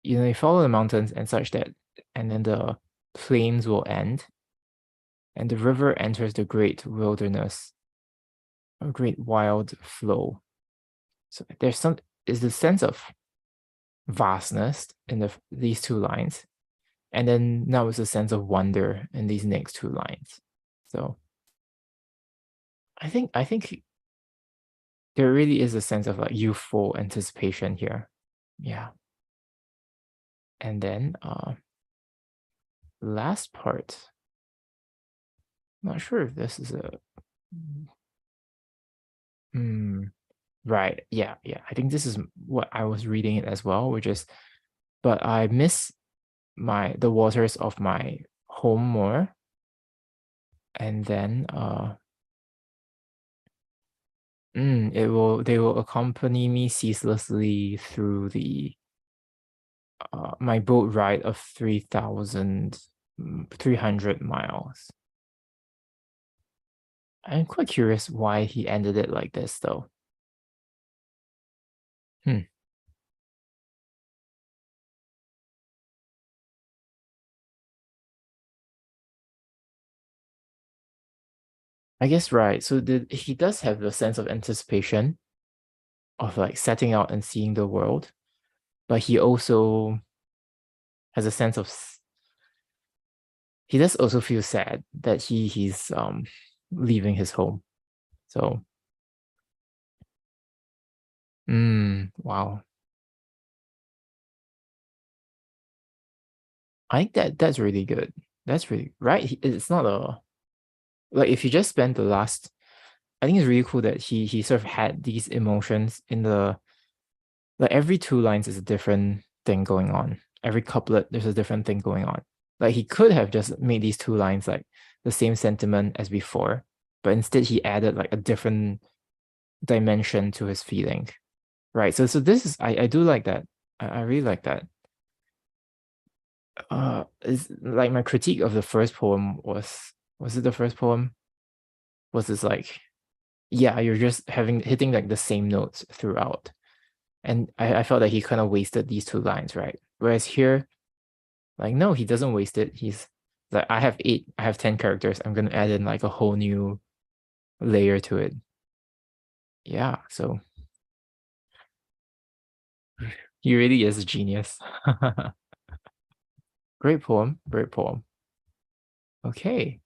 you follow the mountains and such that, and then the plains will end, and the river enters the great wilderness, a great wild flow. So is the sense of vastness in these two lines. And then now it's a sense of wonder in these next two lines. So I think there really is a sense of like youthful anticipation here. Yeah. And then last part. Not sure if this is a right. Yeah. I think this is what I was reading it as well, which is, but I miss the waters of my home more. And then they will accompany me ceaselessly through the my boat ride of 3,300 miles. I'm quite curious why he ended it like this, though. I guess right. So he does have the sense of anticipation of like setting out and seeing the world, but he also has a sense of he does also feel sad that he's leaving his home. So wow. I think that's really good. That's really right. It's not like if you just spend the last, I think it's really cool that he sort of had these emotions in the, like every two lines is a different thing going on. Every couplet there's a different thing going on. Like he could have just made these two lines like the same sentiment as before, but instead he added like a different dimension to his feeling. Right. So this is I do like that. I really like that. Is like my critique of the first poem was it the first poem? Was this like, yeah, you're just hitting like the same notes throughout. And I felt that he kind of wasted these two lines, right? Whereas here, like, no, he doesn't waste it. He's like, I have 10 characters. I'm gonna add in like a whole new layer to it. Yeah, so he really is a genius. Great poem, great poem. Okay.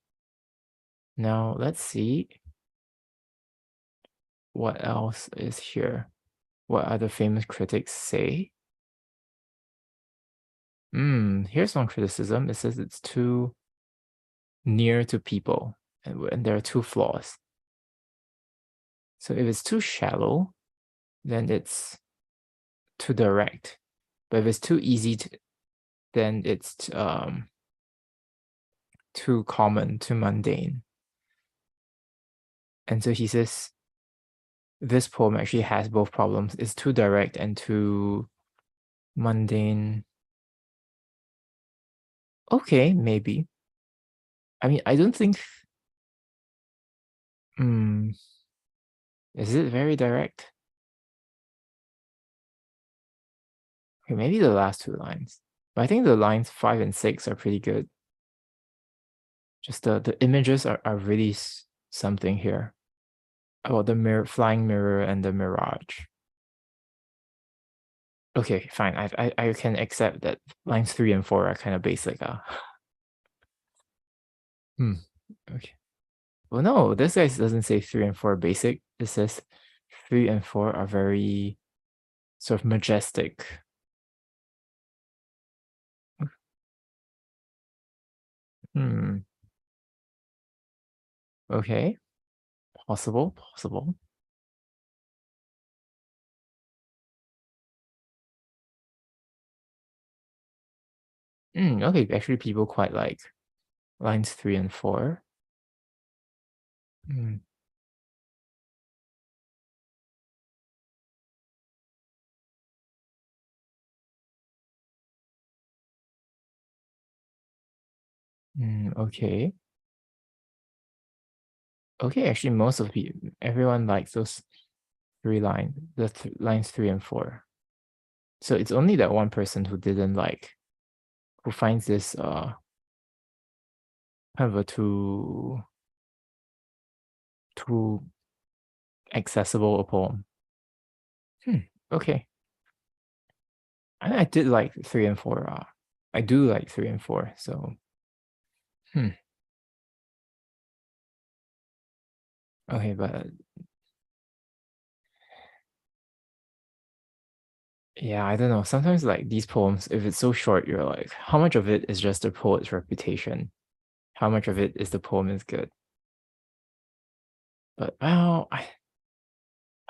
Now let's see what else is here. What other famous critics say? Here's one criticism. It says it's too near to people, and there are two flaws. So if it's too shallow, then it's too direct. But if it's too easy, then it's too common, too mundane. And so he says this poem actually has both problems. It's too direct and too mundane. Okay, maybe. I mean, I don't think. Is it very direct? Okay, maybe the last two lines. But I think the lines 5 and 6 are pretty good. Just the images are really something here about the flying mirror and the mirage. Okay, fine. I can accept that lines 3 and 4 are kind of basic. Okay. Well, no, this guy doesn't say 3 and 4 are basic. It says 3 and 4 are very sort of majestic. Okay. Possible. Okay, actually people quite like lines 3 and 4. Okay. Okay, actually most of everyone likes those lines 3 and 4. So it's only that one person who didn't like, who finds this kind of a too accessible a poem. Okay. I did like 3 and 4. I do like 3 and 4, so okay, but yeah, I don't know. Sometimes like these poems, if it's so short, you're like, how much of it is just the poet's reputation? How much of it is the poem is good? But well, I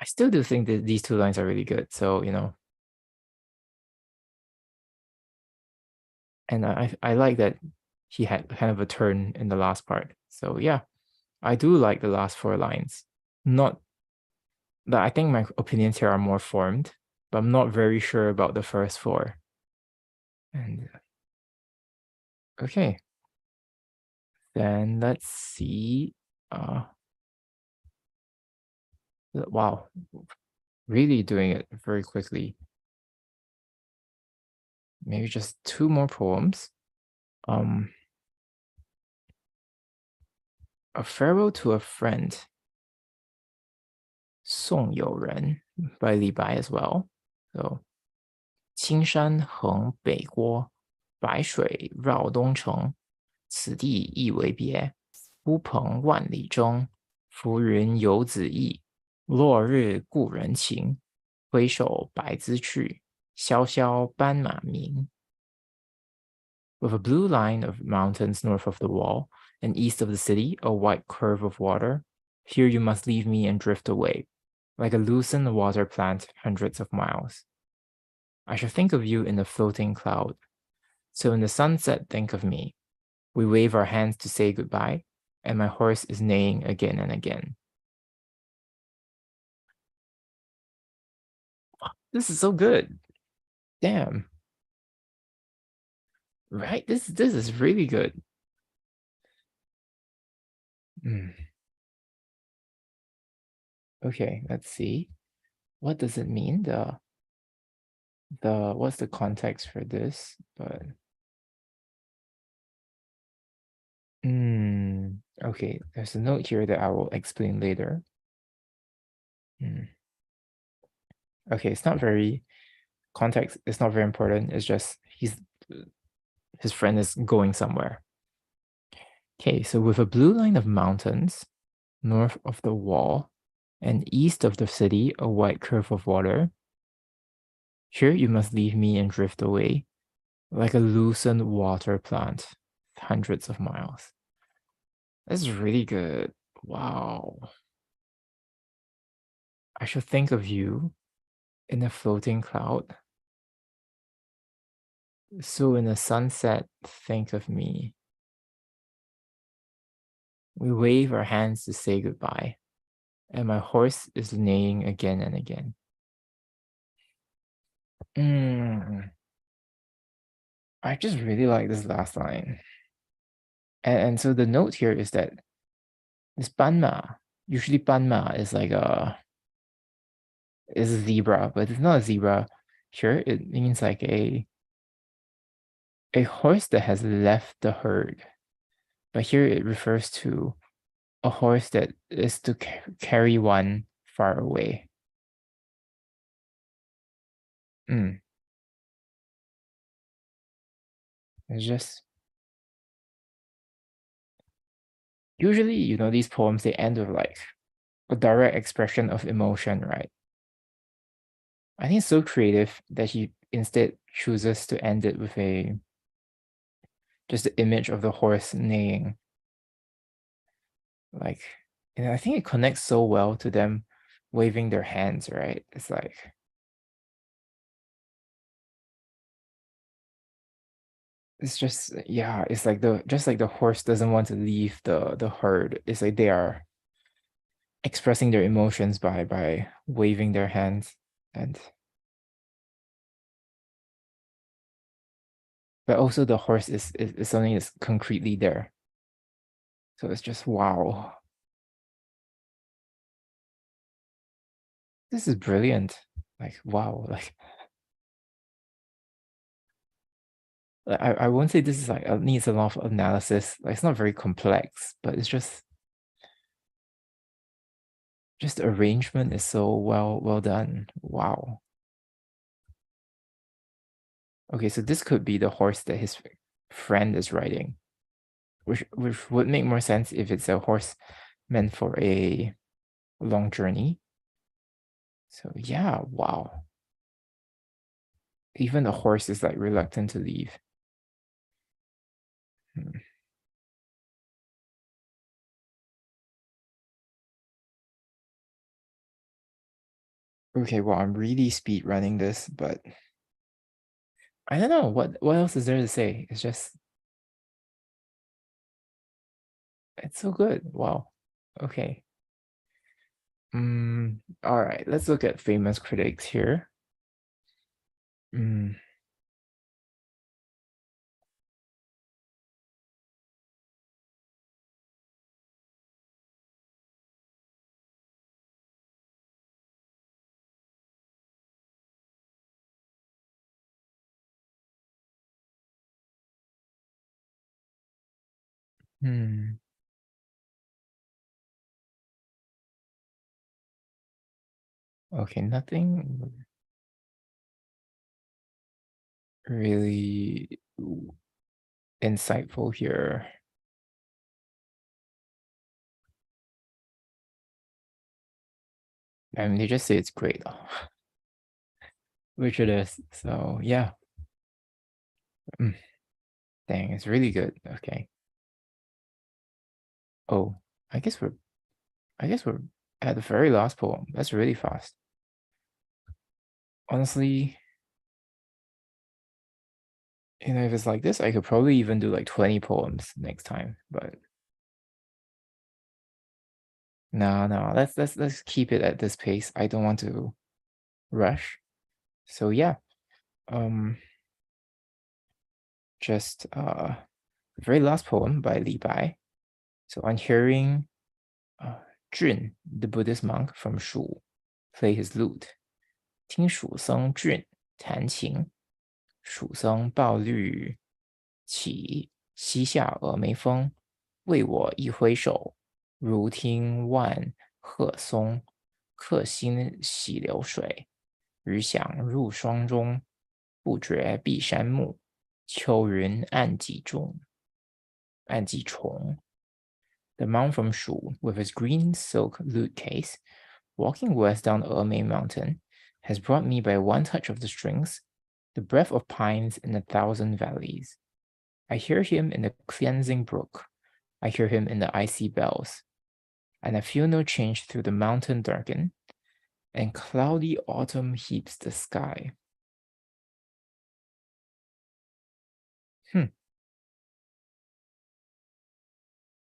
still do think that these two lines are really good. So, and I like that he had kind of a turn in the last part. So yeah, I do like the last 4 lines. Not that I think my opinions here are more formed, but I'm not very sure about the first 4. And okay, then let's see. Wow, really doing it very quickly. Maybe just 2 more poems. A Farewell to a Friend, 送友人 by Li Bai as well. So 青山横北郭，白水绕东城。此地一为别，乌篷万里征。浮云游子意，落日故人情。挥手白兹去，萧萧斑马鸣。With a blue line of mountains north of the wall, and east of the city, a white curve of water. Here you must leave me and drift away, like a loosened water plant hundreds of miles. I shall think of you in a floating cloud. So in the sunset, think of me. We wave our hands to say goodbye, and my horse is neighing again and again. This is so good. Damn. Right? This is really good. Okay, let's see. What does it mean? What's the context for this? But okay, there's a note here that I will explain later. Okay, it's not very context. It's not very important. It's just his friend is going somewhere. Okay, so with a blue line of mountains north of the wall and east of the city, a white curve of water. Here you must leave me and drift away, like a loosened water plant, hundreds of miles. That's really good. Wow. I shall think of you in a floating cloud. So in the sunset, think of me. We wave our hands to say goodbye, and my horse is neighing again and again. I just really like this last line. And so the note here is that this banma, usually banma is like a zebra, but it's not a zebra. here it means like a horse that has left the herd. But here it refers to a horse that is to carry one far away. It's just usually, these poems, they end with like a direct expression of emotion, right? I think it's so creative that he instead chooses to end it with just the image of the horse neighing. Like, I think it connects so well to them waving their hands, right? It's like, it's just, yeah, it's like just like the horse doesn't want to leave the herd. It's like they are expressing their emotions by waving their hands. But also the horse is something that's concretely there. So it's just, wow. This is brilliant. Like, wow. Like, I won't say this is like needs a lot of analysis. Like, it's not very complex, but it's just the arrangement is so well done. Wow. Okay, so this could be the horse that his friend is riding, which would make more sense if it's a horse meant for a long journey. So yeah, wow. Even the horse is like reluctant to leave. Okay, well, I'm really speed running this, but I don't know what else is there to say. It's just, it's so good. Wow. Okay. All right, let's look at famous critics here. Mm, hmm. Okay, nothing really insightful here. I mean, they just say it's great, which it is. So yeah. Dang, it's really good. Okay. Oh, I guess we're at the very last poem. That's really fast. Honestly, if it's like this, I could probably even do like 20 poems next time. But no, let's keep it at this pace. I don't want to rush. So yeah, just the very last poem by Li Bai. So on hearing Jun, the Buddhist monk from Shu, play his lute, 听蜀僧俊弹琴，蜀僧抱绿起，膝下峨眉峰，为我一挥手，如听万壑松。客心洗流水，余响入霜中。不觉碧山暮，秋云暗几重。The monk from Shu, with his green silk lute case, walking west down Emei Mountain, has brought me by one touch of the strings the breath of pines in 1,000 valleys. I hear him in the cleansing brook. I hear him in the icy bells. And I feel no change through the mountain darken, and cloudy autumn heaps the sky.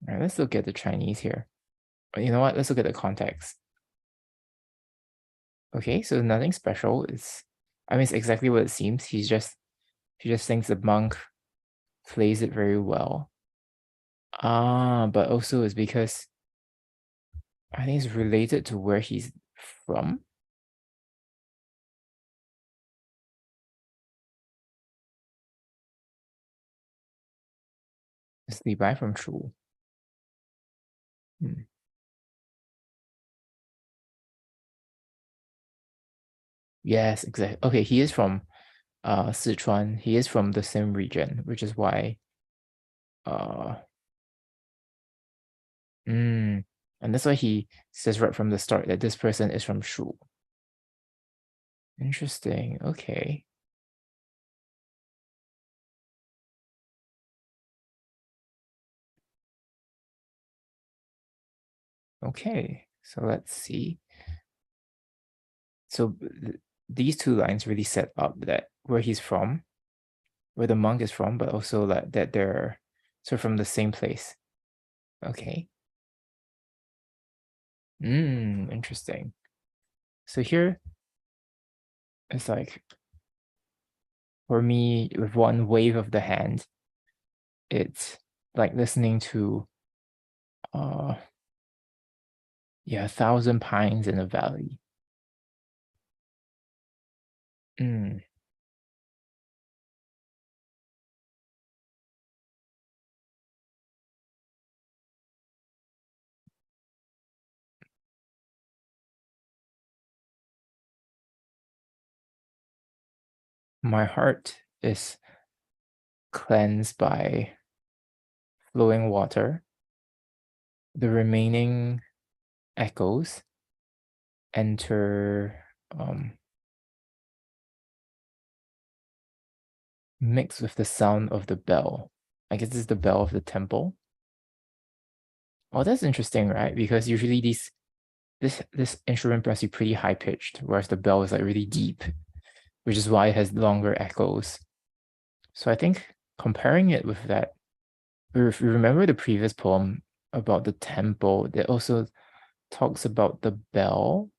All right, let's look at the Chinese here. You know what? Let's look at the context. Okay, so nothing special. It's exactly what it seems. He just thinks the monk plays it very well. But also it's because I think it's related to where he's from. It's Li Bai from Shu. Yes, exactly. Okay, he is from Sichuan. He is from the same region, which is why and that's why he says right from the start that this person is from Shu. Interesting. Okay. Okay, so let's see. So these two lines really set up that where he's from, where the monk is from, but also that they're sort of from the same place. Okay. Interesting. So here it's like, for me, with one wave of the hand, it's like listening to 1,000 pines in a valley. My heart is cleansed by flowing water. The remaining echoes enter mixed with the sound of the bell. I guess this is the bell of the temple. Oh, that's interesting, right? Because usually this instrument must be pretty high pitched, whereas the bell is like really deep, which is why it has longer echoes. So I think comparing it with that, if you remember the previous poem about the temple, that also talks about the bell.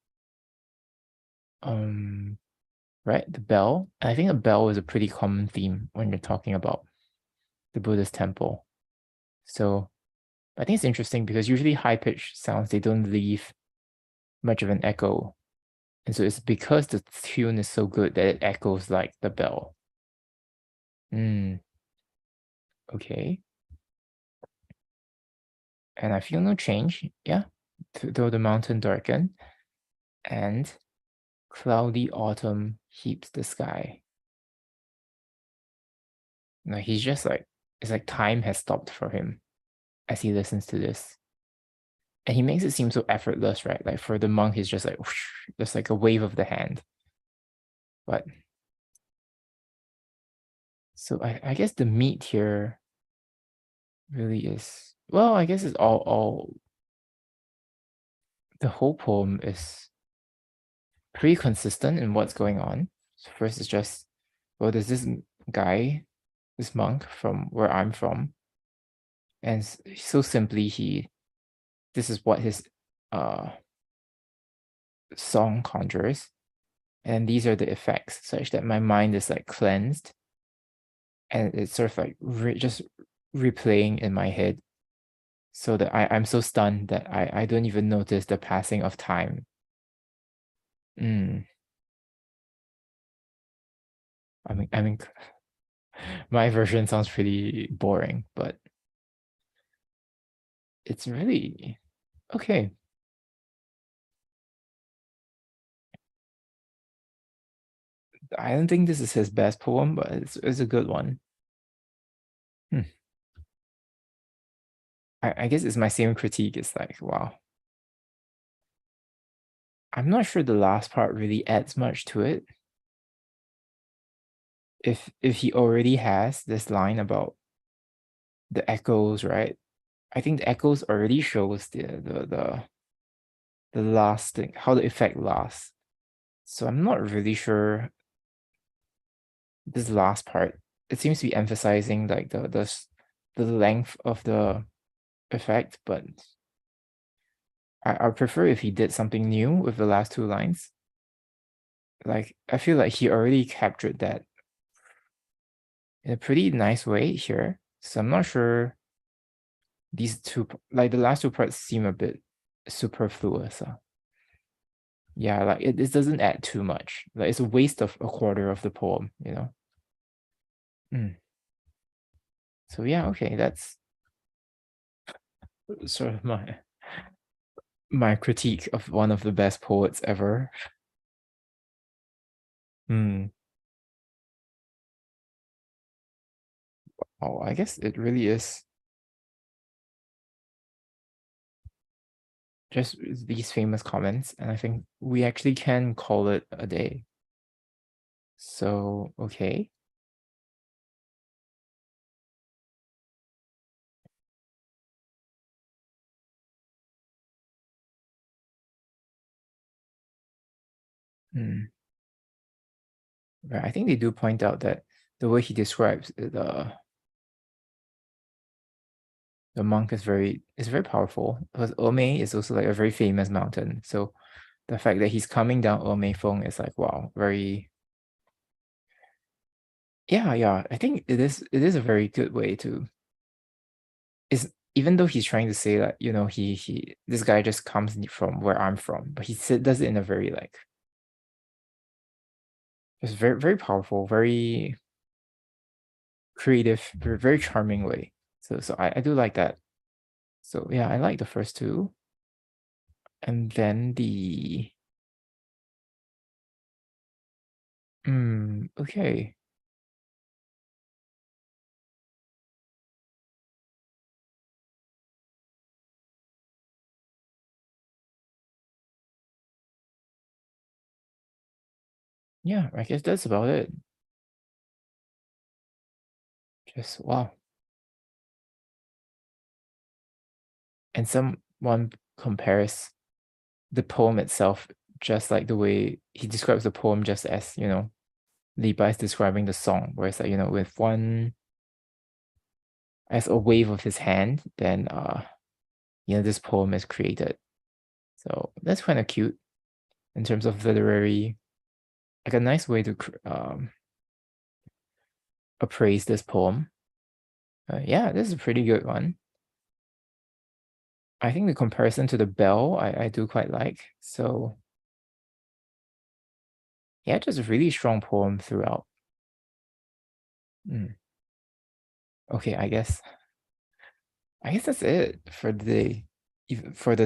Right, the bell. And I think a bell is a pretty common theme when you're talking about the Buddhist temple. So I think it's interesting because usually high-pitched sounds, they don't leave much of an echo. And so it's because the tune is so good that it echoes like the bell. Okay. And I feel no change. Yeah. Though the mountain darken and cloudy autumn heaps the sky. No, he's just like, it's like time has stopped for him as he listens to this. And he makes it seem so effortless, right? Like for the monk, he's just like, whoosh, just like a wave of the hand. But so I guess the meat here really is, well, I guess it's all the whole poem is pretty consistent in what's going on. So first it's just, well, there's this guy, this monk from where I'm from, and so simply this is what his song conjures, and these are the effects, such that my mind is like cleansed, and it's sort of like just replaying in my head, so that I'm so stunned that I don't even notice the passing of time. I mean, my version sounds pretty boring, but it's really okay. I don't think this is his best poem, but it's a good one. I guess it's my same critique. It's like, wow. I'm not sure the last part really adds much to it. If he already has this line about the echoes, right? I think the echoes already shows the lasting, how the effect lasts. So I'm not really sure this last part. It seems to be emphasizing like the length of the effect, but I prefer if he did something new with the last two lines. Like I feel like he already captured that in a pretty nice way here. So I'm not sure these two, like the last two parts seem a bit superfluous. Yeah, like it doesn't add too much. Like it's a waste of a quarter of the poem, you know? So yeah, okay, that's sort of my critique of one of the best poets ever. Hmm. Oh, I guess it really is just these famous comments, and I think we actually can call it a day. So, okay. Hmm. Right. I think they do point out that the way he describes the monk is very powerful, because Omei is also like a very famous mountain. So the fact that he's coming down Omei Feng is like, wow, very, yeah. I think it is a very good way to, is, even though he's trying to say that, he this guy just comes from where I'm from, but does it in a very like, it's very powerful, very creative, very charming way. So I do like that. So yeah, I like the first two. And then okay. Yeah, I guess that's about it. Just wow. And someone compares the poem itself, just like the way he describes the poem, just as, Li Bai is describing the song, where it's like, with one, as a wave of his hand, then this poem is created. So that's kind of cute in terms of literary, like a nice way to appraise this poem. Yeah, this is a pretty good one. I think the comparison to the bell, I do quite like. So yeah, just a really strong poem throughout. Mm. Okay, I guess that's it for the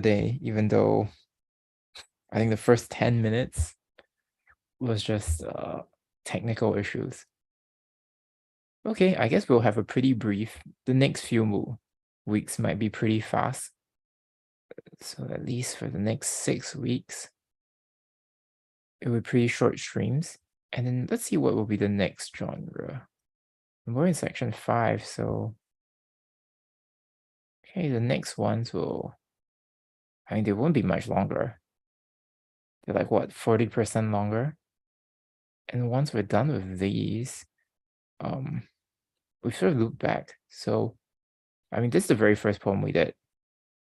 day. Even though I think the first 10 minutes was just technical issues. Okay, I guess we'll have a pretty brief. The next few weeks might be pretty fast. So at least for the next 6 weeks, it will be pretty short streams. And then let's see what will be the next genre. We're in section 5, so okay, the next ones I mean, they won't be much longer. They're like what, 40% longer? And once we're done with these, um, we sort of loop back. So, I mean, this is the very first poem we did,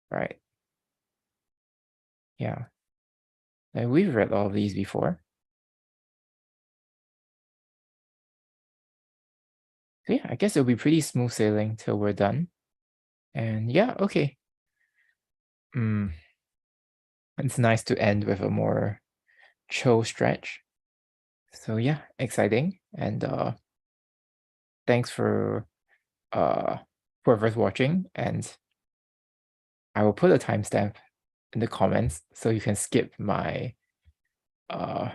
right? Yeah. And we've read all of these before. So yeah, I guess it'll be pretty smooth sailing till we're done. And yeah, okay. It's nice to end with a more chill stretch. So yeah, exciting. And thanks for whoever's watching. And I will put a timestamp in the comments so you can skip my uh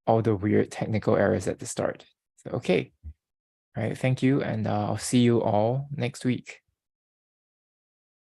all the weird technical errors at the start. So okay. All right, thank you, and I'll see you all next week.